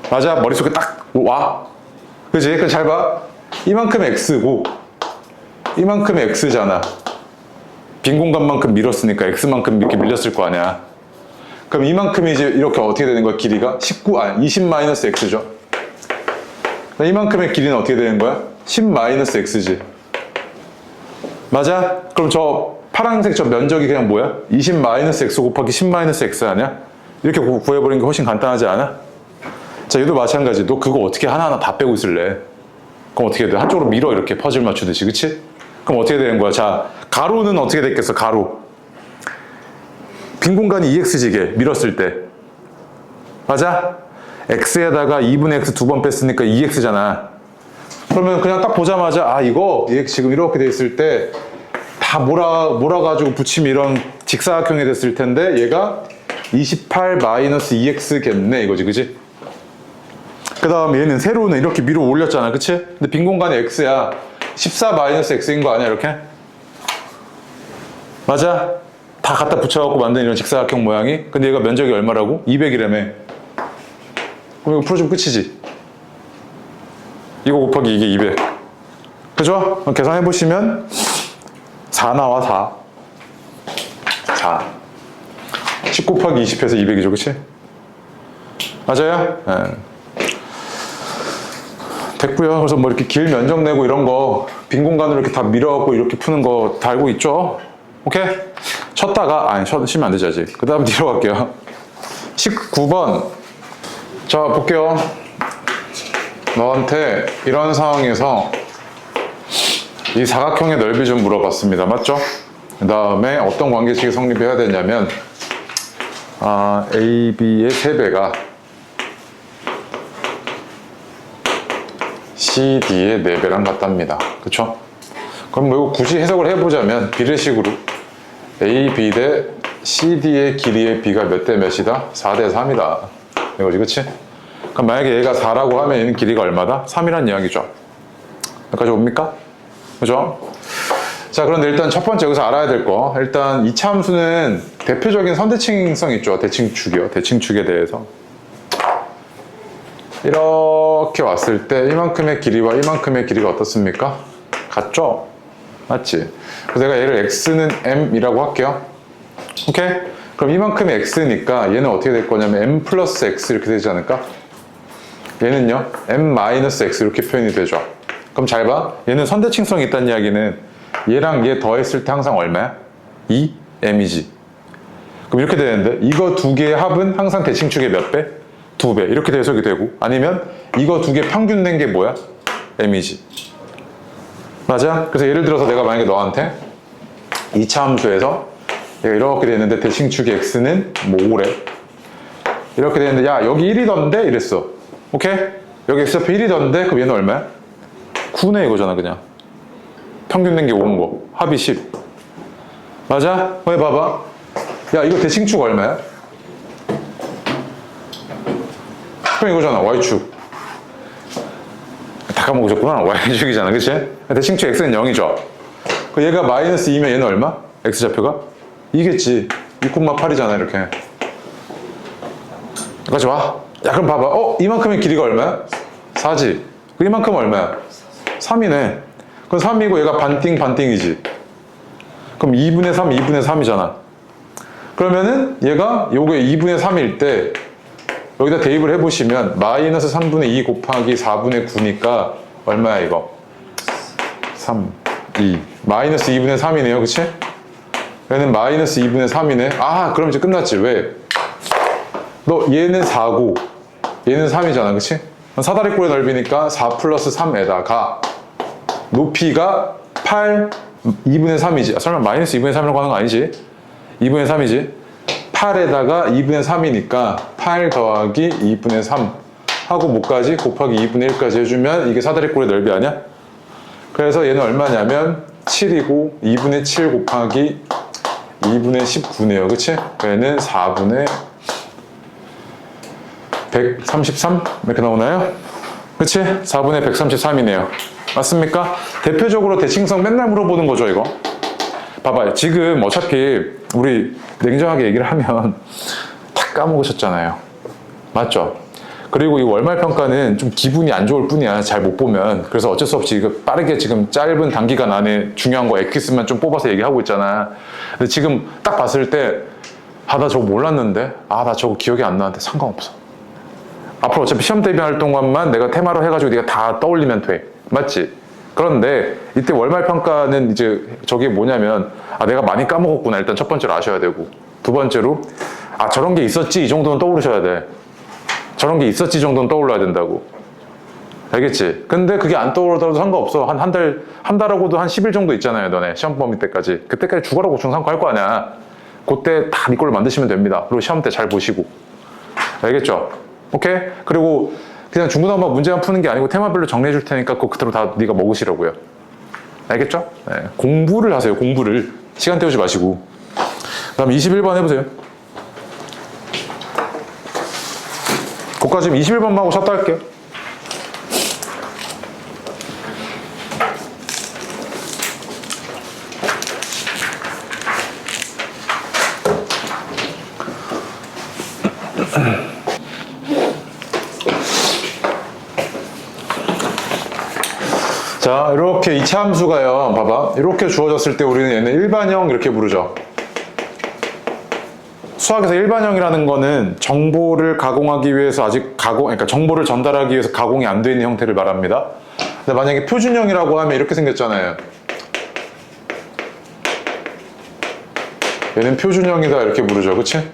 맞아? 머릿속에 딱 와. 그치? 그럼 잘 봐. 이만큼 x고 이만큼 x잖아. 빈 공간만큼 밀었으니까 x만큼 이렇게 밀렸을 거 아니야. 그럼 이만큼이 이제 이렇게 어떻게 되는 거야? 길이가 20-x죠. 이만큼의 길이는 어떻게 되는 거야? 10-x지. 맞아? 그럼 저 파란색 저 면적이 그냥 뭐야? 20-x 곱하기 10-x 아니야? 이렇게 구해버리는 게 훨씬 간단하지 않아? 자, 얘도 마찬가지. 너 그거 어떻게 하나하나 다 빼고 있을래? 그럼 어떻게 돼? 한쪽으로 밀어, 이렇게 퍼즐 맞추듯이, 그치? 그럼 어떻게 되는 거야? 자, 가로는 어떻게 됐겠어? 가로. 빈 공간이 2x지게 밀었을 때. 맞아? x에다가 2분의 x 두 번 뺐으니까 2x잖아. 그러면 그냥 딱 보자마자 이거 지금 이렇게 돼 있을 때 다 몰아가지고 붙이면 이런 직사각형이 됐을 텐데 얘가 28-2x겠네 이거지, 그치? 그 다음에 얘는 세로는 이렇게 밀어 올렸잖아, 그치? 근데 빈 공간이 x야. 14-x인 거 아니야, 이렇게? 맞아? 다 갖다 붙여갖고 만든 이런 직사각형 모양이. 근데 얘가 면적이 얼마라고? 200이라며. 그럼 이거 풀어주면 끝이지. 이거 곱하기 이게 200. 그죠? 계산해보시면 4 나와, 4. 10 곱하기 20해서 200이죠, 그치? 맞아요? 네. 됐고요. 그래서 뭐 이렇게 길 면적 내고 이런 거 빈 공간으로 이렇게 다 밀어갖고 이렇게 푸는 거 다 알고 있죠? 오케이? 쉬면 안 되지, 아직. 그 다음 뒤로 갈게요. 19번. 자, 볼게요. 너한테 이런 상황에서 이 사각형의 넓이 좀 물어봤습니다. 맞죠? 그 다음에 어떤 관계식이 성립해야 되냐면 AB의 3배가 CD의 4배랑 같답니다. 그쵸? 그럼 뭐 이거 굳이 해석을 해보자면 비례식으로 AB 대 CD의 길이의 비가 몇 대 몇이다? 4대 3이다. 이거지, 그치? 그럼 만약에 얘가 4라고 하면 얘는 길이가 얼마다? 3이란 이야기죠. 여기까지 옵니까? 그죠? 자, 그런데 일단 첫 번째 여기서 알아야 될 거, 일단 이차 함수는 대표적인 선대칭성 있죠. 대칭축이요. 대칭축에 대해서 이렇게 왔을 때 이만큼의 길이와 이만큼의 길이가 어떻습니까? 같죠? 맞지? 그래서 내가 얘를 x는 m이라고 할게요. 오케이? 그럼 이만큼의 x니까 얘는 어떻게 될 거냐면 m 플러스 x 이렇게 되지 않을까? 얘는요 m 마이너스 x 이렇게 표현이 되죠. 그럼 잘 봐. 얘는 선대칭성이 있다는 이야기는 얘랑 얘 더했을 때 항상 얼마야? 2m이지. 그럼 이렇게 되는데 이거 두 개의 합은 항상 대칭축의 몇 배? 2배. 이렇게 해석이 되고, 아니면 이거 두 개 평균 낸 게 뭐야? m이지. 맞아? 그래서 예를 들어서 내가 만약에 너한테 2차 함수에서 얘가 이렇게 되는데 대칭축의 x는 뭐 5래. 이렇게 되는데 야 여기 1이던데? 이랬어. 오케이? 여기 x좌표 1이던데? 그럼 얘는 얼마야? 9네 이거잖아 그냥. 평균 낸 게 5인 거. 합이 10. 맞아? 왜 봐봐. 야 이거 대칭축 얼마야? 그럼 이거잖아 Y축. 다 까먹으셨구나. Y축이잖아 그치? 대칭축 X는 0이죠. 얘가 마이너스 2면 얘는 얼마? X좌표가? 2겠지. 2,8이잖아 이렇게. 여기까지 와. 야 그럼 봐봐. 이만큼의 길이가 얼마야? 4지. 이만큼 얼마야? 3이네. 그럼 3이고 얘가 반띵이지. 그럼 2분의 3, 2분의 3이잖아. 그러면은 얘가 요게 2분의 3일 때 여기다 대입을 해보시면 마이너스 3분의 2 곱하기 4분의 9니까 얼마야 이거? 3, 2. 마이너스 2분의 3이네요. 그치? 얘는 마이너스 2분의 3이네. 아 그럼 이제 끝났지. 왜? 너 얘는 4고 얘는 3이잖아. 그치? 사다리꼴의 넓이니까 4 플러스 3에다가 높이가 8 2분의 3이지. 설마 마이너스 2분의 3이라고 하는 거 아니지? 2분의 3이지. 8에다가 2분의 3이니까 8 더하기 2분의 3 하고 뭐까지? 곱하기 2분의 1까지 해주면 이게 사다리꼴의 넓이 아니야? 그래서 얘는 얼마냐면 7이고 2분의 7 곱하기 2분의 19네요. 그치? 얘는 4분의 133? 이렇게 나오나요? 그치? 4분의 133이네요. 맞습니까? 대표적으로 대칭성 맨날 물어보는 거죠, 이거. 봐봐요. 지금 어차피 우리 냉정하게 얘기를 하면 다 까먹으셨잖아요. 맞죠? 그리고 이 월말 평가는 좀 기분이 안 좋을 뿐이야. 잘 못 보면. 그래서 어쩔 수 없이 빠르게 지금 짧은 단기간 안에 중요한 거 엑기스만 좀 뽑아서 얘기하고 있잖아. 근데 지금 딱 봤을 때 나 저거 몰랐는데? 나 저거 기억이 안 나는데 상관없어. 앞으로 어차피 시험 대비할 동안만 내가 테마로 해가지고 네가 다 떠올리면 돼. 맞지? 그런데 이때 월말 평가는 이제 저게 뭐냐면 내가 많이 까먹었구나. 일단 첫 번째로 아셔야 되고, 두 번째로 저런 게 있었지 이 정도는 떠오르셔야 돼. 저런 게 있었지 정도는 떠올라야 된다고. 알겠지? 근데 그게 안 떠오르더라도 상관없어. 한 달하고도 한 10일 정도 있잖아요, 너네. 시험 범위 때까지. 그때까지 죽어라 고충 삼고 할 거 아니야. 그때 다 네 걸로 만드시면 됩니다. 그리고 시험 때 잘 보시고. 알겠죠? 오케이? 그리고 그냥 중구난방 문제만 푸는 게 아니고 테마별로 정리해 줄 테니까 그거 그대로 다 네가 먹으시라고요. 알겠죠? 네. 공부를 하세요, 공부를. 시간 때우지 마시고. 그 다음 21번 해보세요. 거기까지 21번만 하고 샷다 할게요. 자, 이렇게 이체 함수가요. 봐봐. 이렇게 주어졌을 때 우리는 얘는 일반형 이렇게 부르죠. 수학에서 일반형이라는 거는 정보를 가공하기 위해서 그러니까 정보를 전달하기 위해서 가공이 안 돼 있는 형태를 말합니다. 근데 만약에 표준형이라고 하면 이렇게 생겼잖아요. 얘는 표준형이다 이렇게 부르죠. 그치?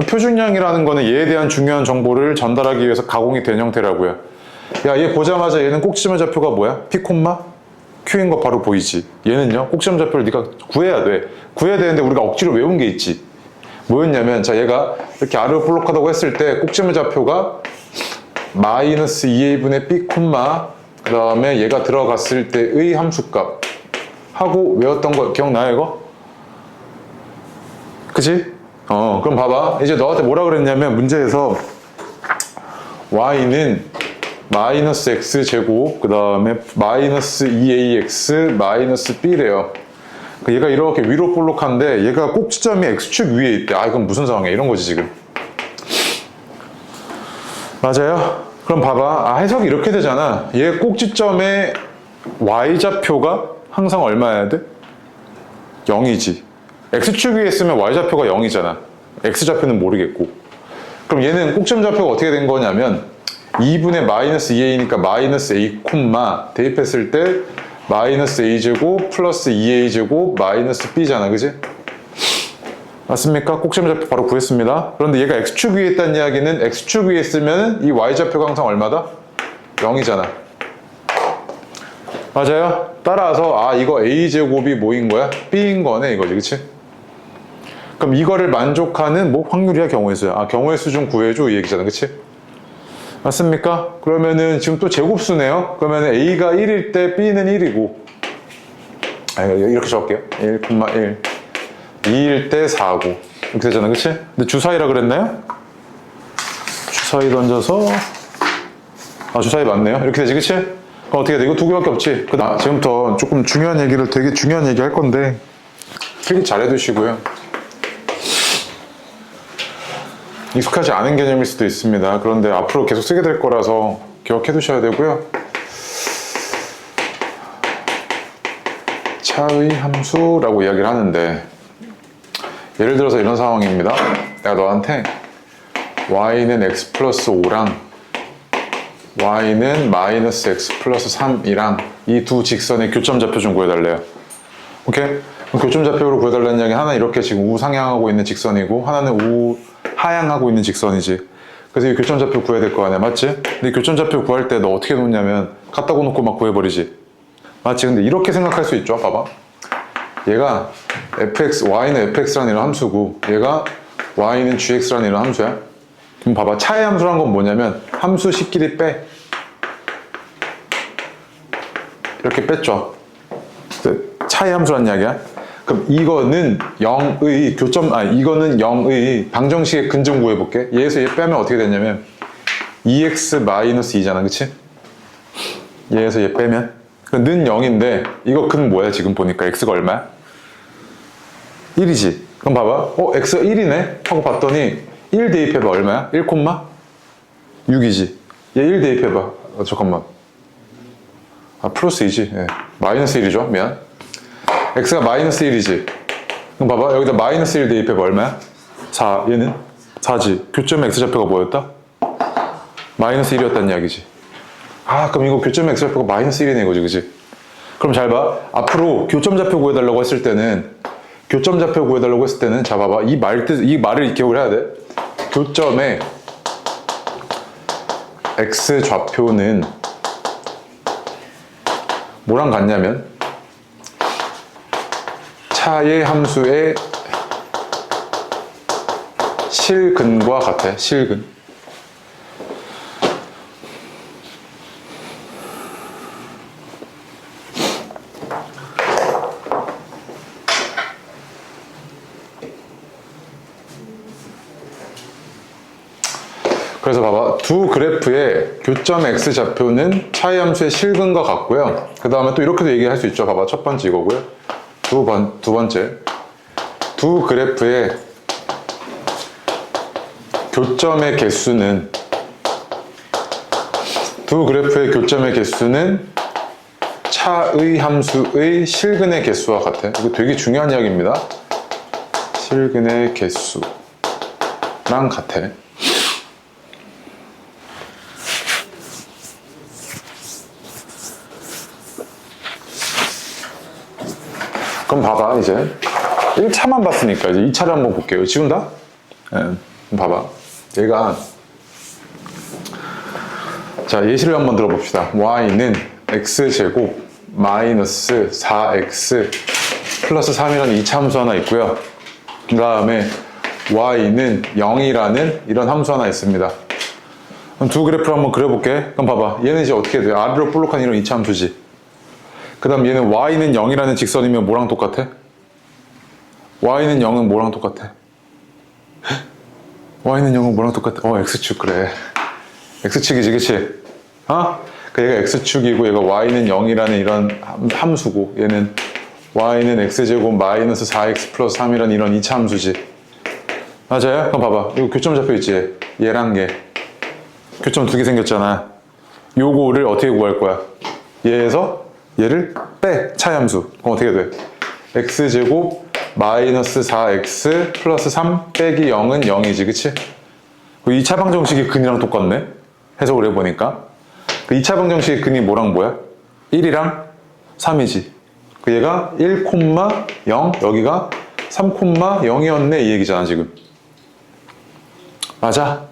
표준형이라는 거는 얘에 대한 중요한 정보를 전달하기 위해서 가공이 된 형태라고요. 야, 얘 보자마자 얘는 꼭지점 좌표가 뭐야? P, Q인 거 바로 보이지? 얘는요? 꼭지점 좌표를 네가 구해야 돼. 구해야 되는데 우리가 억지로 외운 게 있지. 뭐였냐면, 자, 얘가 이렇게 R을 볼록하다고 했을 때 꼭지점 좌표가 마이너스 2a분의 B, 그 다음에 얘가 들어갔을 때의 함수값 하고 외웠던 거 기억나요, 이거? 그치? 그럼 봐봐. 이제 너한테 뭐라 그랬냐면, 문제에서 y는 마이너스 x제곱, 그 다음에 마이너스 2ax 마이너스 b래요. 얘가 이렇게 위로 볼록한데 얘가 꼭지점이 x축 위에 있대. 이건 무슨 상황이야? 이런 거지 지금. 맞아요? 그럼 봐봐. 해석이 이렇게 되잖아. 얘 꼭지점의 y좌표가 항상 얼마여야 돼? 0이지. x축 위에 있으면 y좌표가 0이잖아. x좌표는 모르겠고. 그럼 얘는 꼭지점 좌표가 어떻게 된 거냐면 2분의 마이너스 2a니까 마이너스 a, 대입했을 때 마이너스 a제곱 플러스 2a제곱 마이너스 b잖아. 그지? 맞습니까? 꼭지점 좌표 바로 구했습니다. 그런데 얘가 x축 위에 있다는 이야기는 x축 위에 있으면 이 y좌표가 항상 얼마다? 0이잖아. 맞아요? 따라서 이거 a제곱이 뭐인 거야? b인 거네 이거지. 그치? 그럼 이거를 만족하는 확률이야, 경우의 수야? 경우의 수 좀 구해줘 이 얘기잖아. 그치? 맞습니까? 그러면은 지금 또 제곱수네요. 그러면은 A가 1일 때 B는 1이고, 이렇게 적을게요. 1,1. 2일 때 4고. 이렇게 되잖아, 그치? 근데 주사위라 그랬나요? 주사위 던져서, 주사위 맞네요. 이렇게 되지, 그치? 그럼 어떻게 돼? 이거 두 개밖에 없지? 지금부터 조금 되게 중요한 얘기 할 건데, 필기 잘 해두시고요. 익숙하지 않은 개념일 수도 있습니다. 그런데 앞으로 계속 쓰게 될 거라서 기억해 두셔야 되고요. 차의 함수라고 이야기를 하는데, 예를 들어서 이런 상황입니다. 내가 너한테 y는 x 플러스 5랑 y는 마이너스 x 플러스 3이랑 이 두 직선의 교점 좌표 좀 구해달래요. 오케이? 그럼 교점 좌표로 구해달라는 이야기 하나 이렇게 지금 우상향하고 있는 직선이고 하나는 우하향하고 있는 직선이지. 그래서 이 교점 좌표 구해야 될 거 아니야, 맞지? 근데 이 교점 좌표 구할 때 너 어떻게 놓냐면 갖다 놓고 막 구해버리지, 맞지? 근데 이렇게 생각할 수 있죠. 봐봐, 얘가 fx, y는 fx라는 이런 함수고 얘가 y는 gx라는 이런 함수야. 그럼 봐봐, 차의 함수란 건 뭐냐면 함수 식끼리 빼, 이렇게 뺐죠. 차의 함수란 이야기야. 그럼 이거는 0의 이거는 0의 방정식의 근점 구해볼게. 얘에서 얘 빼면 어떻게 되냐면 2x-2잖아, 그치? 얘에서 얘 빼면 는 0인데 이거 근 뭐야? 지금 보니까 x가 얼마야? 1이지. 그럼 봐봐, x가 1이네? 하고 봤더니 1 대입해봐. 얼마야? 1,6이지. 얘 1 대입해봐. 잠깐만, 플러스 2지. 예. 마이너스 1이죠. 미안. x가 마이너스 1이지. 그럼 봐봐, 여기다 마이너스 1 대입해봐. 얼마야? 4. 얘는 4지. 교점의 x좌표가 뭐였다? 마이너스 1이었다는 이야기지. 그럼 이거 교점의 x좌표가 마이너스 1이네 이거지, 그치? 그럼 잘 봐. 앞으로 교점좌표 구해달라고 했을 때는 자, 봐봐. 이 말을 기억을 해야 돼. 교점의 x좌표는 뭐랑 같냐면 차의 함수의 실근과 같아. 실근. 그래서 봐봐, 두 그래프의 교점 x좌표는 차의 함수의 실근과 같고요. 그 다음에 또 이렇게도 얘기할 수 있죠. 봐봐, 첫 번째 이거고요. 두 번째, 두 그래프의 교점의 개수는 차의 함수의 실근의 개수와 같아. 이거 되게 중요한 이야기입니다. 실근의 개수랑 같아. 그럼 봐봐, 이제 1차만 봤으니까 이제 2차를 한번 볼게요. 지운다? 봐봐, 얘가, 자, 예시를 한번 들어봅시다. y는 x제곱 마이너스 4x 플러스 3이라는 2차 함수 하나 있고요. 그 다음에 y는 0이라는 이런 함수 하나 있습니다. 그럼 두 그래프를 한번 그려볼게. 그럼 봐봐, 얘는 이제 어떻게 돼? 아래로 볼록한 이런 2차 함수지. 그 다음 얘는 y는 0이라는 직선이면 뭐랑 똑같아? y는 0은 뭐랑 똑같아? y는 0은 뭐랑 똑같아? x축, 그래. x축이지, 그치? 얘가 x축이고 얘가 y는 0이라는 이런 함수고 얘는 y는 x제곱 마이너스 4x 플러스 3이라는 이런 2차 함수지. 맞아요? 그럼 봐봐, 이거 교점 잡혀 있지? 얘랑 얘 교점 두 개 생겼잖아. 요거를 어떻게 구할 거야? 얘에서 얘를 빼, 차의 함수. 그럼 어떻게 돼? x제곱 마이너스 4x 플러스 3 빼기 0은 0이지, 그치? 그 2차 방정식의 근이랑 똑같네? 해석을 해보니까 그 2차 방정식의 근이 뭐랑 뭐야? 1이랑 3이지. 그 얘가 1,0 여기가 3,0이었네 이 얘기잖아 지금. 맞아?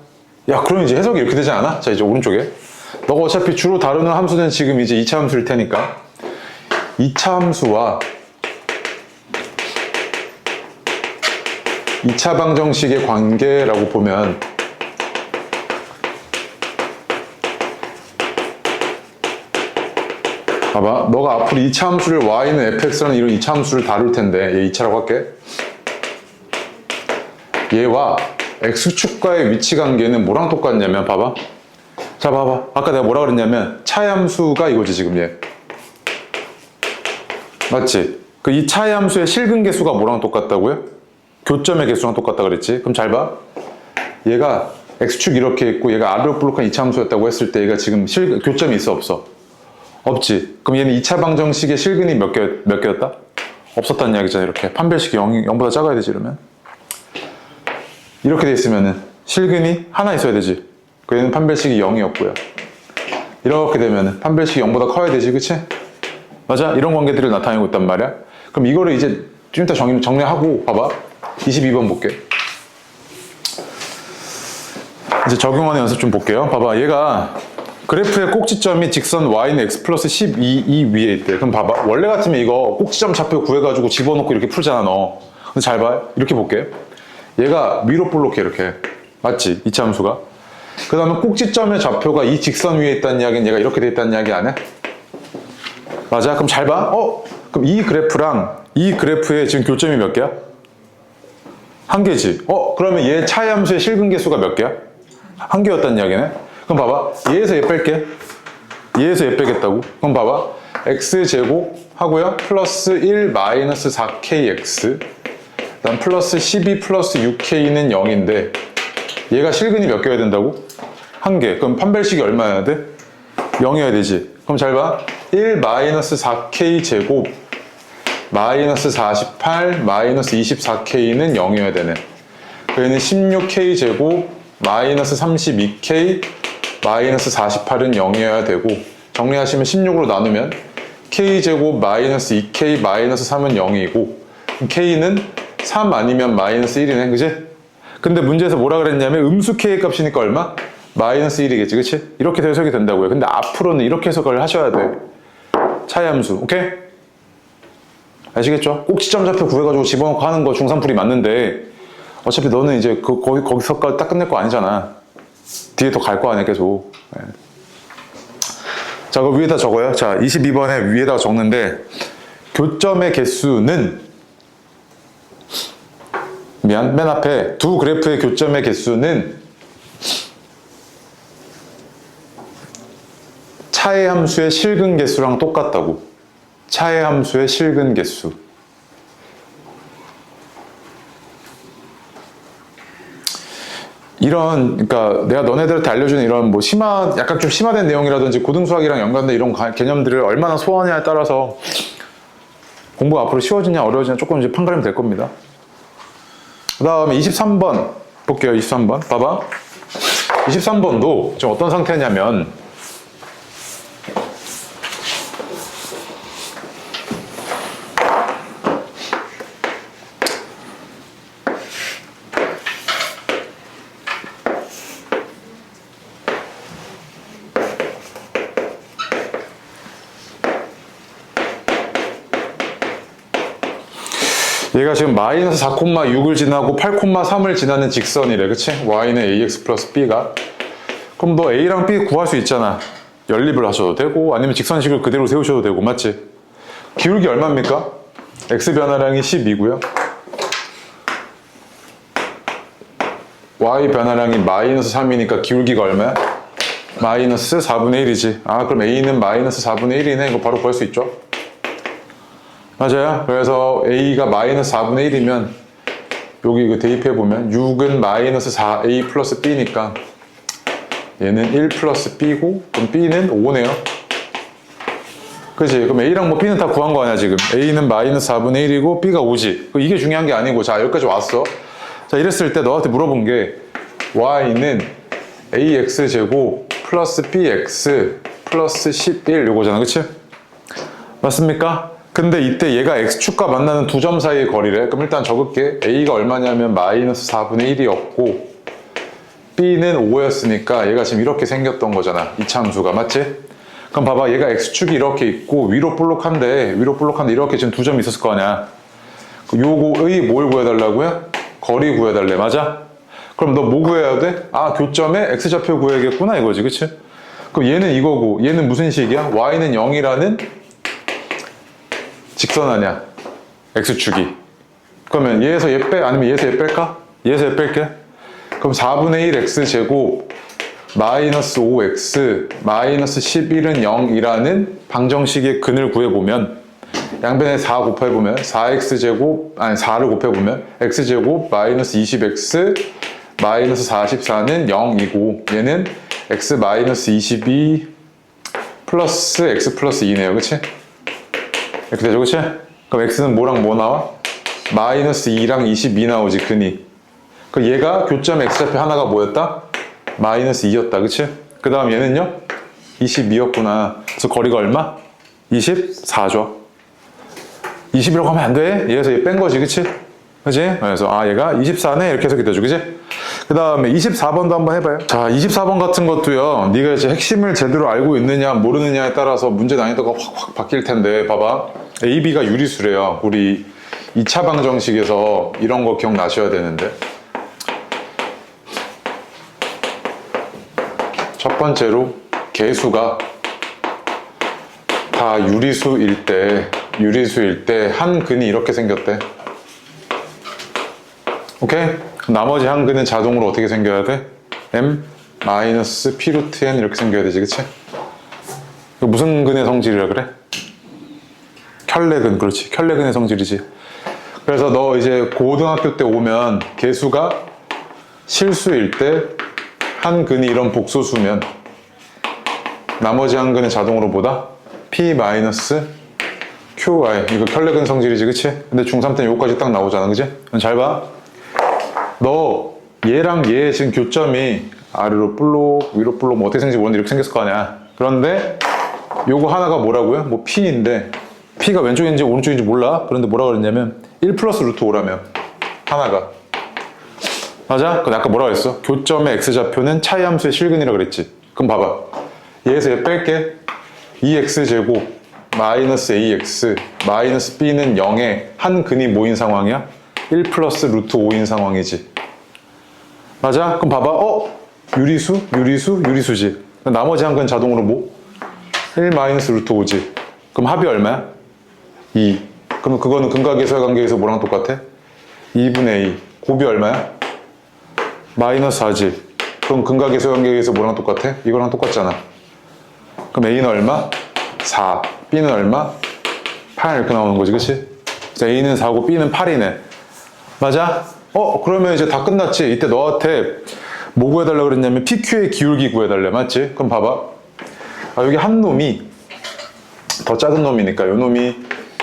야, 그럼 이제 해석이 이렇게 되지 않아? 자, 이제 오른쪽에 너가 어차피 주로 다루는 함수는 지금 이제 2차 함수일 테니까 2차 함수와 2차 방정식의 관계라고 보면 봐봐, 너가 앞으로 2차 함수를 y는 fx라는 이런 2차 함수를 다룰 텐데 얘 2차라고 할게. 얘와 x축과의 위치 관계는 뭐랑 똑같냐면 봐봐. 자 봐봐, 아까 내가 뭐라 그랬냐면 차의 함수가 이거지 지금 얘. 맞지? 그 이 차의 함수의 실근 개수가 뭐랑 똑같다고요? 교점의 개수랑 똑같다 그랬지? 그럼 잘 봐. 얘가 x축 이렇게 있고 얘가 r로 볼록한 2차 함수였다고 했을 때 얘가 지금 교점이 있어 없어? 없지. 그럼 얘는 2차 방정식의 실근이 몇 개였다? 없었다는 이야기잖아. 이렇게 판별식이 0보다 작아야 되지 이러면. 이렇게 돼 있으면은 실근이 하나 있어야 되지. 그 얘는 판별식이 0이었고요. 이렇게 되면은 판별식이 0보다 커야 되지, 그치? 맞아? 이런 관계들을 나타내고 있단 말이야. 그럼 이거를 이제 좀 이따 정리하고 봐봐. 22번 볼게. 이제 적용하는 연습 좀 볼게요. 봐봐, 얘가 그래프의 꼭지점이 직선 y는 x 플러스 12 위에 있대. 그럼 봐봐, 원래 같으면 이거 꼭지점 좌표 구해가지고 집어넣고 이렇게 풀잖아 너. 근데 잘 봐, 이렇게 볼게. 얘가 위로 볼록해 이렇게. 맞지? 이차 함수가. 그 다음에 꼭지점의 좌표가 이 직선 위에 있다는 이야기는 얘가 이렇게 돼 있다는 이야기 안 해? 맞아? 그럼 잘 봐. 그럼 이 그래프랑 이 그래프의 지금 교점이 몇 개야? 한 개지. 그러면 얘 차의 함수의 실근 개수가 몇 개야? 한 개였다는 이야기네. 그럼 봐봐, 얘에서 얘 뺄게. 얘에서 얘 빼겠다고. 그럼 봐봐, x제곱 하고요 플러스 1 마이너스 4kx 그 다음 플러스 12 플러스 6k는 0인데 얘가 실근이 몇 개여야 된다고? 한 개. 그럼 판별식이 얼마여야 돼? 0이어야 되지. 그럼 잘 봐, 1 마이너스 4k 제곱 마이너스 48 마이너스 24k는 0이어야 되네. 그러면 16k 제곱 마이너스 32k 마이너스 48은 0이어야 되고, 정리하시면 16으로 나누면 k제곱 마이너스 2k 마이너스 3은 0이고 k는 3 아니면 마이너스 1이네, 그치? 근데 문제에서 뭐라 그랬냐면 음수 k 값이니까 얼마? 마이너스 1이겠지, 그치? 이렇게 해석이 된다고요. 근데 앞으로는 이렇게 해석을 하셔야 돼. 차의 함수, 오케이? 아시겠죠? 꼭지점 좌표 구해가지고 집어넣고 하는 거 중3풀이 맞는데 어차피 너는 이제 거기서까지 딱 끝낼 거 아니잖아. 뒤에 더 갈 거 아니야, 계속. 네. 자, 그 위에다 적어요. 자, 22번에 위에다가 적는데, 교점의 개수는, 맨 앞에 두 그래프의 교점의 개수는 차의 함수의 실근 개수랑 똑같다고. 차의 함수의 실근 개수. 그러니까 내가 너네들한테 알려주는 이런 약간 좀 심화된 내용이라든지 고등수학이랑 연관된 이런 개념들을 얼마나 소화하냐에 따라서 공부가 앞으로 쉬워지냐 어려워지냐 조금 이제 판가름이 될 겁니다. 그 다음에 23번 볼게요. 23번 봐봐. 23번도 지금 어떤 상태냐면 얘가 지금 마이너스 4,6을 지나고 8,3을 지나는 직선이래, 그치? y는 ax 플러스 b가. 그럼 너 a랑 b 구할 수 있잖아. 연립을 하셔도 되고 아니면 직선식을 그대로 세우셔도 되고, 맞지? 기울기 얼마입니까? x 변화량이 12고요 y 변화량이 마이너스 3이니까 기울기가 얼마야? 마이너스 4분의 1이지. 그럼 a는 마이너스 4분의 1이네. 이거 바로 구할 수 있죠? 맞아요. 그래서 a가 마이너스 4분의 1이면 여기 이거 대입해보면 6은 마이너스 4a 플러스 b니까 얘는 1 플러스 b고, 그럼 b는 5네요. 그치? 그럼 a랑 b는 다 구한 거 아니야 지금. a는 마이너스 4분의 1이고 b가 5지. 이게 중요한 게 아니고, 자 여기까지 왔어. 자 이랬을 때 너한테 물어본 게 y는 ax 제곱 플러스 bx 플러스 11 요거잖아, 그치? 맞습니까? 근데 이때 얘가 x축과 만나는 두 점 사이의 거리래. 그럼 일단 적을게. a가 얼마냐면 마이너스 4분의 1이었고 b는 5였으니까 얘가 지금 이렇게 생겼던 거잖아, 이차 함수가. 맞지? 그럼 봐봐, 얘가 x축이 이렇게 있고 위로 볼록한데 이렇게 지금 두 점이 있었을 거 아니야. 요거의 뭘 구해달라고요? 거리 구해달래. 맞아? 그럼 너 뭐 구해야 돼? 교점의 x좌표 구해야겠구나 이거지, 그치? 그럼 얘는 이거고 얘는 무슨 식이야? y는 0이라는 직선 아니야. x축이. 그러면 얘에서 얘 빼? 아니면 얘에서 얘 뺄까? 얘에서 얘 뺄게. 그럼 4분의 1 x제곱 마이너스 5x 마이너스 11은 0이라는 방정식의 근을 구해보면 양변에 4 곱해보면 4x제곱 아니 4를 곱해보면 x제곱 마이너스 20x 마이너스 44는 0이고 얘는 x 마이너스 22 플러스 x 플러스 2네요. 그치? 이렇게 되죠. 그치? 그럼 x는 뭐랑 뭐 나와? 마이너스 2랑 22 나오지 근이. 그 얘가 교점 x좌표 하나가 뭐였다? 마이너스 2였다. 그치? 그 다음 얘는요? 22였구나. 그래서 거리가 얼마? 24죠. 21이라고 하면 안 돼. 얘에서 얘 뺀 거지. 그치? 그치? 그래서 아 얘가 24네 이렇게 해석이 되죠. 그치? 그 다음에 24번도 한번 해봐요. 자 24번 같은 것도요. 네가 이제 핵심을 제대로 알고 있느냐 모르느냐에 따라서 문제 난이도가 확 바뀔 텐데 봐봐. A, B가 유리수래요. 우리 2차 방정식에서 이런 거 기억나셔야 되는데 첫 번째로 개수가 다 유리수일 때 한 근이 이렇게 생겼대. 오케이? 나머지 한 근은 자동으로 어떻게 생겨야 돼? m 마이너스 p 루트 n 이렇게 생겨야 되지. 그치? 무슨 근의 성질이라 그래? 켤레근. 그렇지. 켤레근의 성질이지. 그래서 너 이제 고등학교 때 오면 개수가 실수일 때 한 근이 이런 복소수면 나머지 한 근은 자동으로 뭐다? p 마이너스 qy. 이거 켤레근 성질이지. 그치? 근데 중3 때는 요거까지 딱 나오잖아. 그치? 잘 봐. 너 얘랑 얘 지금 교점이 아래로 볼록 위로 볼록 뭐 어떻게 생긴지 모르는데 이렇게 생겼을 거 아니야. 그런데 요거 하나가 뭐라고요? 뭐 p인데 p가 왼쪽인지 오른쪽인지 몰라. 그런데 뭐라 그랬냐면 1 플러스 루트 5라며 하나가. 맞아? 근데 아까 뭐라 그랬어? 교점의 x좌표는 차이 함수의 실근이라 그랬지. 그럼 봐봐. 얘에서 얘 뺄게. 2x제곱 마이너스 ax 마이너스 b는 0에 한 근이 뭐인 상황이야? 1 플러스 루트 5인 상황이지. 맞아? 그럼 봐봐. 유리수지. 나머지 한 근 자동으로 뭐? 1 마이너스 루트 5지. 그럼 합이 얼마야? 2. 그럼 그거는 근각계수의 관계에서 뭐랑 똑같아? 2분의 2. 곱이 얼마야? 마이너스 4지. 그럼 근각계수의 관계에서 뭐랑 똑같아? 이거랑 똑같잖아. 그럼 A는 얼마? 4. B는 얼마? 8 이렇게 나오는 거지. 그치? A는 4고 B는 8이네. 맞아? 그러면 이제 다 끝났지. 이때 너한테 뭐 구해달라고 그랬냐면 PQ의 기울기 구해달래. 맞지? 그럼 봐봐. 여기 한 놈이 더 작은 놈이니까 요 놈이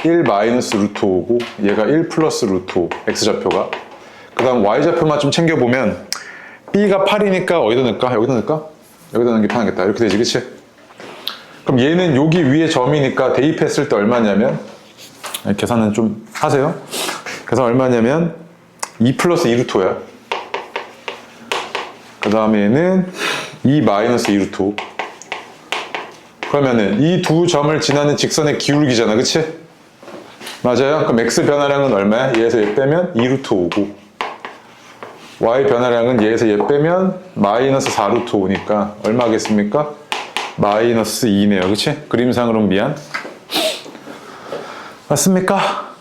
1 마이너스 루트 5고 얘가 1 플러스 루트 5 x좌표가. 그 다음 y좌표만 좀 챙겨보면 b가 8이니까 어디다 넣을까? 여기다 넣을까? 여기다 넣는 게 편하겠다. 이렇게 되지. 그치? 그럼 얘는 여기 위에 점이니까 대입했을 때 얼마냐면 계산은 좀 하세요. 그래서 얼마냐면 2 플러스 2 루트 5야. 그 다음에 얘는 2 마이너스 2 루트 5. 그러면은 이 두 점을 지나는 직선의 기울기잖아. 그치? 맞아요? 그럼 x 변화량은 얼마야? 얘에서 얘 빼면 2 루트 5고 y 변화량은 얘에서 얘 빼면 마이너스 4 루트 5니까 얼마 하겠습니까? 마이너스 2네요. 그치? 그림상으로는 미안. 맞습니까?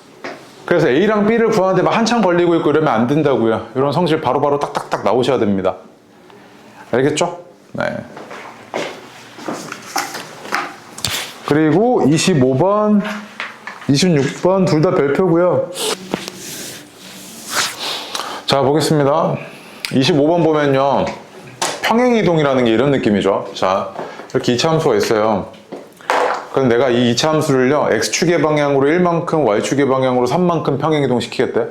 그래서 A랑 B를 구하는데 막 한참 걸리고 있고 이러면 안 된다고요. 이런 성질 바로바로 딱딱딱 나오셔야 됩니다. 알겠죠? 네. 그리고 25번, 26번 둘 다 별표고요. 자, 보겠습니다. 25번 보면요. 평행이동이라는 게 이런 느낌이죠. 자, 이렇게 2차 함수가 있어요. 그럼 내가 이 2차 함수를요. x축의 방향으로 1만큼, y축의 방향으로 3만큼 평행이동 시키겠대.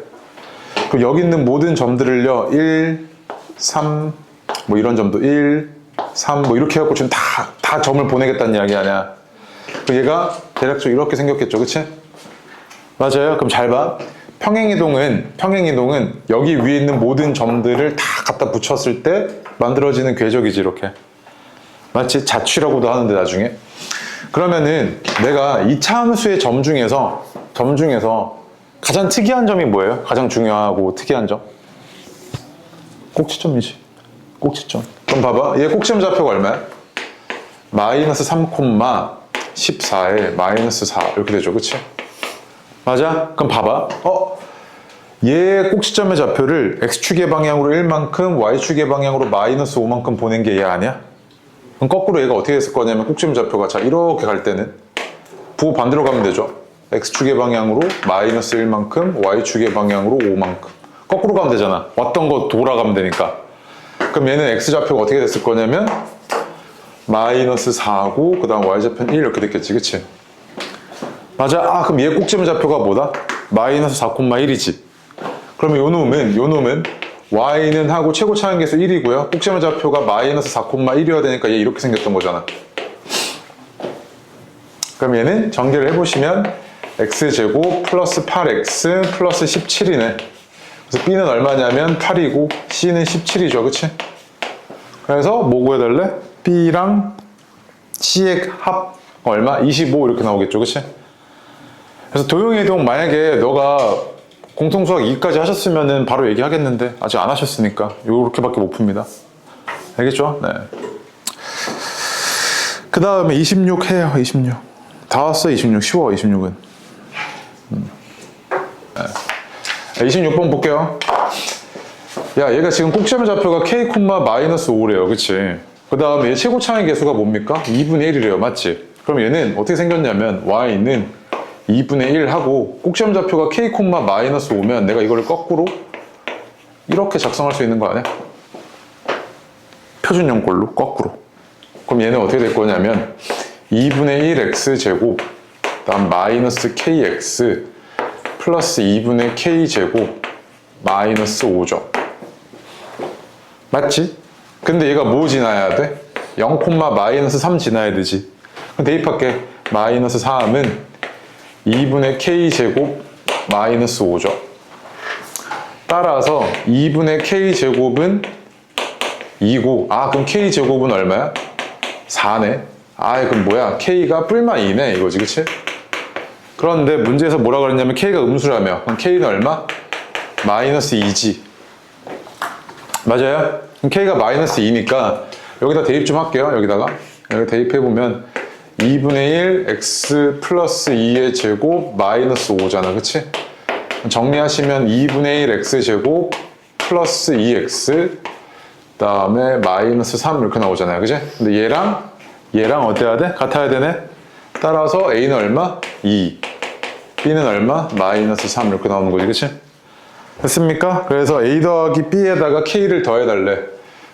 그럼 여기 있는 모든 점들을요. 1, 3, 뭐 이런 점도 1, 3, 뭐 이렇게 해갖고 지금 다 점을 보내겠다는 이야기 아니야. 그럼 얘가 대략적으로 이렇게 생겼겠죠. 그치? 맞아요. 그럼 잘 봐. 평행이동은 여기 위에 있는 모든 점들을 다 갖다 붙였을 때 만들어지는 궤적이지. 이렇게. 마치 자취라고도 하는데 나중에. 그러면은 내가 2차 함수의 점 중에서 가장 특이한 점이 뭐예요? 가장 중요하고 특이한 점? 꼭지점이지. 꼭지점. 그럼 봐봐. 얘 꼭지점 좌표가 얼마야? 마이너스 3, 14에 마이너스 4 이렇게 되죠. 그치? 맞아? 그럼 봐봐. 얘의 꼭지점의 좌표를 x축의 방향으로 1만큼, y축의 방향으로 마이너스 5만큼 보낸 게 얘 아니야? 그럼 거꾸로 얘가 어떻게 됐을 거냐면 꼭지점 좌표가 자 이렇게 갈 때는 부호 반대로 가면 되죠. x축의 방향으로 마이너스 1만큼, y축의 방향으로 5만큼. 거꾸로 가면 되잖아. 왔던 거 돌아가면 되니까. 그럼 얘는 x좌표가 어떻게 됐을 거냐면 마이너스 4고 그 다음 y좌표는 1 이렇게 됐겠지, 그치? 맞아. 그럼 얘 꼭지점 좌표가 뭐다? 마이너스 4,1이지. 그러면 요 놈은 y는 하고 최고 차항계수 1이고요. 꼭지점 좌표가 마이너스 4,1이어야 되니까 얘 이렇게 생겼던 거잖아. 그럼 얘는 전개를 해보시면 x제곱 플러스 8x 플러스 17이네. 그래서 b는 얼마냐면 8이고 c는 17이죠, 그치? 그래서 뭐 구해달래? b랑 c의 합 얼마? 25 이렇게 나오겠죠, 그치? 그래서 도형이동 만약에 너가 공통수학 2까지 하셨으면 바로 얘기하겠는데 아직 안 하셨으니까 요렇게밖에 못 풉니다. 알겠죠? 네. 그 다음에 26 해요. 26 다 왔어. 26 쉬워. 26은 26번 볼게요. 야, 얘가 지금 꼭지점 좌표가 k, 마이너스 5래요. 그치? 그 다음에 얘 최고 차항의 개수가 뭡니까? 2분의 1이래요. 맞지? 그럼 얘는 어떻게 생겼냐면 y는 2분의 1 하고 꼭지점 좌표가 k, 마이너스 5면 내가 이거를 거꾸로 이렇게 작성할 수 있는 거 아니야? 표준형꼴로 거꾸로. 그럼 얘는 어떻게 될 거냐면 2분의 1 x제곱 다음 마이너스 kx 플러스 2분의 k제곱 마이너스 5죠. 맞지? 근데 얘가 뭐 지나야 돼? 0, 마이너스 3 지나야 되지. 그럼 대입할게. 마이너스 3은 2분의 k제곱 마이너스 5죠. 따라서 2분의 k제곱은 2고 그럼 k제곱은 얼마야? 4네. 그럼 뭐야? k가 뿔만 2네 이거지, 그치? 그런데 문제에서 뭐라 그랬냐면 k가 음수라며. 그럼 k는 얼마? 마이너스 2지. 맞아요? 그럼 k가 마이너스 2니까 여기다 대입 좀 할게요. 여기 대입해보면 2분의 1 x 플러스 2의 제곱 마이너스 5잖아, 그치? 정리하시면 2분의 1 x 제곱 플러스 2x 그 다음에 마이너스 3 이렇게 나오잖아요, 그치? 근데 얘랑 어때야 돼? 같아야 되네? 따라서 a는 얼마? 2 b는 얼마? 마이너스 3 이렇게 나오는 거지, 그치? 됐습니까? 그래서 a 더하기 b에다가 k를 더해달래.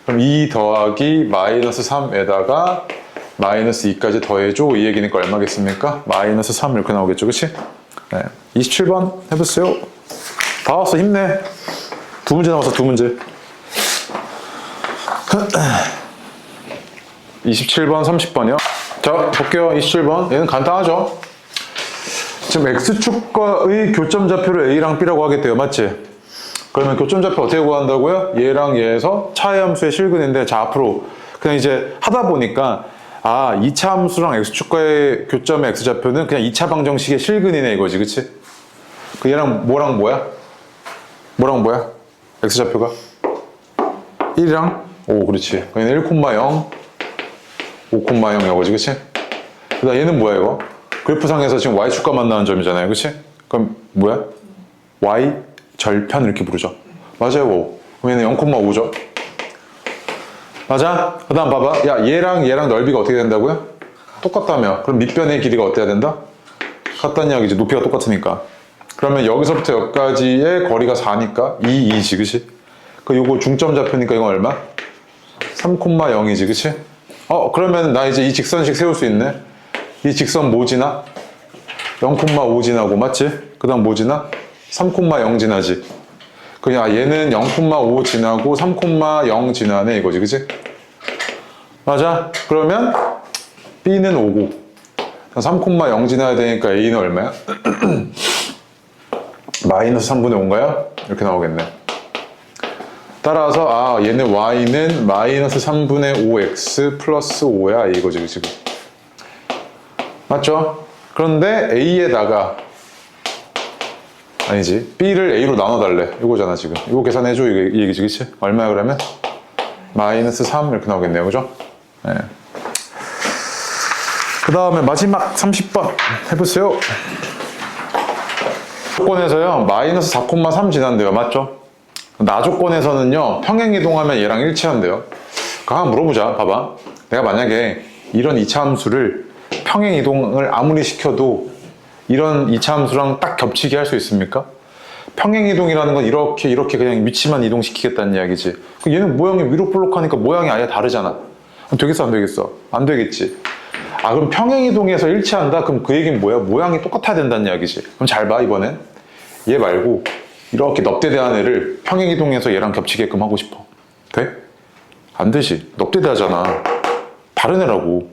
그럼 2 더하기 마이너스 3에다가 마이너스 2까지 더해줘. 이 얘기니까 얼마겠습니까? 마이너스 3 이렇게 나오겠죠, 그치? 네. 27번 해보세요. 다 왔어, 힘내. 2문제 남았어, 2문제. 27번, 30번이요. 자, 볼게요. 27번. 얘는 간단하죠? 지금 x축과의 교점 좌표를 a랑 b라고 하겠대요. 맞지? 그러면 교점 좌표 어떻게 구한다고요? 얘랑 얘에서 차의 함수의 실근인데, 자, 앞으로 그냥 이제 하다 보니까 2차 함수랑 x축과의 교점의 x좌표는 그냥 2차 방정식의 실근이네 이거지, 그치? 그 얘랑 뭐랑 뭐야? x좌표가? 1이랑 5, 그렇지. 얘는 1,0, 5,0 이거지, 그치? 그 다음 얘는 뭐야 이거? 그래프상에서 지금 y축과 만나는 점이잖아요, 그치? 그럼 뭐야? y 절편 이렇게 부르죠. 맞아요, 5. 그럼 얘는 0,5죠. 맞아? 그 다음 봐봐. 야, 얘랑 넓이가 어떻게 된다고요? 똑같다며. 그럼 밑변의 길이가 어때야 된다? 같다는 이야기지. 높이가 똑같으니까. 그러면 여기서부터 여기까지의 거리가 4니까 2지, 그치? 요거 중점 좌표니까 이건 얼마? 3,0이지, 그치? 그러면 나 이제 이 직선식 세울 수 있네. 이 직선 뭐 지나? 0,5 지나고, 맞지? 그 다음 뭐 지나? 3,0 지나지. 그냥 얘는 0,5 지나고 3,0 지나네 이거지, 그치? 맞아? 그러면 b는 5고 3,0 지나야 되니까 a는 얼마야? 마이너스 3분의 5인가요? 이렇게 나오겠네. 따라서 얘는 y는 마이너스 3분의 5x 플러스 5야 이거지, 지금. 맞죠? 그런데 a에다가 아니지, b를 a로 나눠달래 이거잖아 지금. 이거 계산해줘 이 얘기지, 그치? 얼마야 그러면? 마이너스 3 이렇게 나오겠네요, 그죠? 네. 그 다음에 마지막 30번 해보세요. 조건에서요 마이너스 4,3 지난대요. 맞죠? 나 조건에서는요 평행 이동하면 얘랑 일치한대요. 그거 한번 물어보자. 봐봐. 내가 만약에 이런 이차 함수를 평행 이동을 아무리 시켜도 이런 이차 함수랑 딱 겹치게 할 수 있습니까? 평행 이동이라는 건 이렇게 그냥 위치만 이동시키겠다는 이야기지. 얘는 모양이 위로 볼록하니까 모양이 아예 다르잖아. 되겠어 안 되겠어? 안 되겠지. 아 그럼 평행 이동에서 일치한다? 그럼 그 얘기는 뭐야? 모양이 똑같아야 된다는 이야기지. 그럼 잘 봐 이번엔. 얘 말고 이렇게 넙대대한 애를 평행 이동해서 얘랑 겹치게끔 하고 싶어. 돼? 안 되지. 넙대대하잖아. 다른 애라고.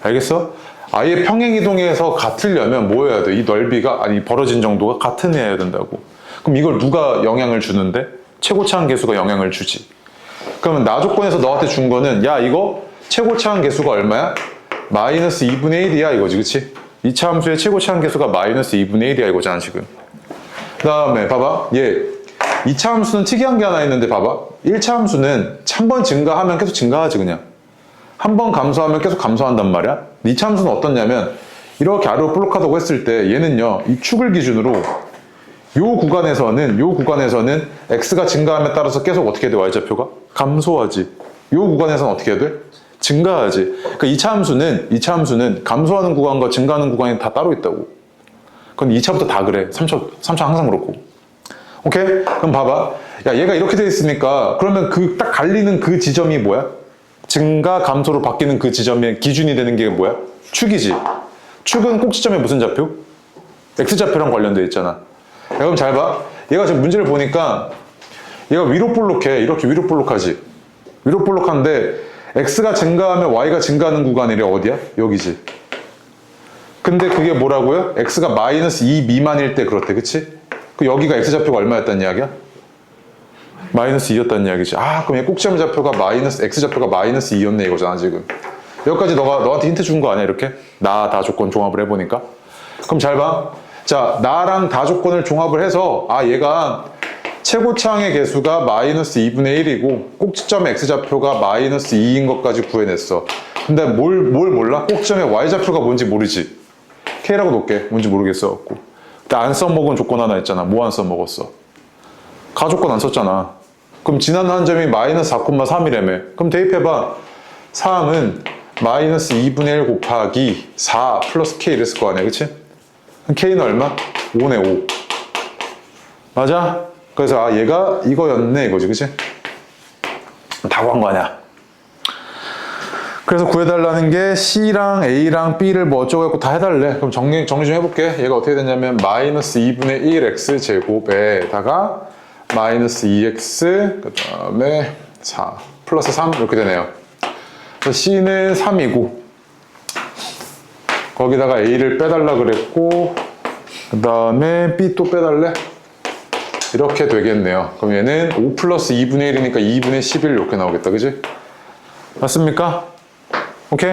알겠어? 아예 평행 이동해서 같으려면 뭐 해야 돼? 이 넓이가 아니 벌어진 정도가 같은 애여야 된다고. 그럼 이걸 누가 영향을 주는데? 최고차항 계수가 영향을 주지. 그러면 나 조건에서 너한테 준 거는 야 이거 최고차항 계수가 얼마야? 마이너스 2분의 1이야 이거지, 그치? 이차 함수의 최고차항 계수가 마이너스 2분의 1이야 이거잖아 지금. 그 다음에 봐봐 얘 2차 함수는 특이한 게 하나 있는데 봐봐 1차 함수는 한 번 증가하면 계속 증가하지 그냥 한 번 감소하면 계속 감소한단 말이야. 2차 함수는 어떻냐면 이렇게 아래로 볼록하다고 했을 때 얘는요 이 축을 기준으로 요 구간에서는 x가 증가함에 따라서 계속 어떻게 돼? y좌표가 감소하지. 요 구간에서는 어떻게 해야 돼? 증가하지. 그러니까 2차 함수는 감소하는 구간과 증가하는 구간이 다 따로 있다고. 그건 2차부터 다 그래. 3차 항상 그렇고. 오케이? 그럼 봐봐. 야, 얘가 이렇게 돼 있으니까 그러면 그 딱 갈리는 그 지점이 뭐야? 증가, 감소로 바뀌는 그 지점의 기준이 되는 게 뭐야? 축이지. 축은 꼭지점에 무슨 좌표? x좌표랑 관련돼 있잖아. 야, 그럼 잘 봐. 얘가 지금 문제를 보니까 얘가 위로 볼록해. 이렇게 위로 볼록하지. 위로 볼록한데 x가 증가하면 y가 증가하는 구간이 어디야? 여기지. 근데 그게 뭐라고요? x가 마이너스 2 미만일 때 그렇대. 그치? 그 여기가 x좌표가 얼마였단 이야기야? 마이너스 2였단 이야기지. 아 그럼 얘 꼭지점 좌표가 x좌표가 마이너스 2였네 이거잖아 지금. 여기까지 너한테 힌트 준 거 아니야 이렇게? 나 다 조건 종합을 해보니까. 그럼 잘 봐. 자 나랑 다 조건을 종합을 해서 아 얘가 최고차항의 개수가 마이너스 2분의 1이고 꼭지점의 x좌표가 마이너스 2인 것까지 구해냈어. 근데 뭘 몰라? 꼭지점의 y좌표가 뭔지 모르지. K라고 놓을게. 뭔지 모르겠어. 근데 안 써먹은 조건 하나 있잖아. 뭐 안 써먹었어? 가조건 안 썼잖아. 그럼 지난 한 점이 마이너스 4,3이라며. 그럼 대입해봐. 3은 마이너스 2분의 1 곱하기 4 플러스 K 이랬을 거 아니야. 그치? K는 얼마? 5네 5. 맞아? 그래서 아 얘가 이거였네 이거지. 그치? 다 구한 거 아니야. 그래서 구해달라는 게 C랑 A랑 B를 뭐 어쩌고 했고 다 해달래. 그럼 정리 좀 해볼게. 얘가 어떻게 됐냐면 마이너스 2분의 1x 제곱에다가 마이너스 2x 그 다음에 4 플러스 3 이렇게 되네요. 그래서 C는 3이고 거기다가 A를 빼달라 그랬고 그 다음에 B 또 빼달래? 이렇게 되겠네요. 그럼 얘는 5 플러스 2분의 1이니까 2분의 11 이렇게 나오겠다. 그지? 맞습니까? 오케이?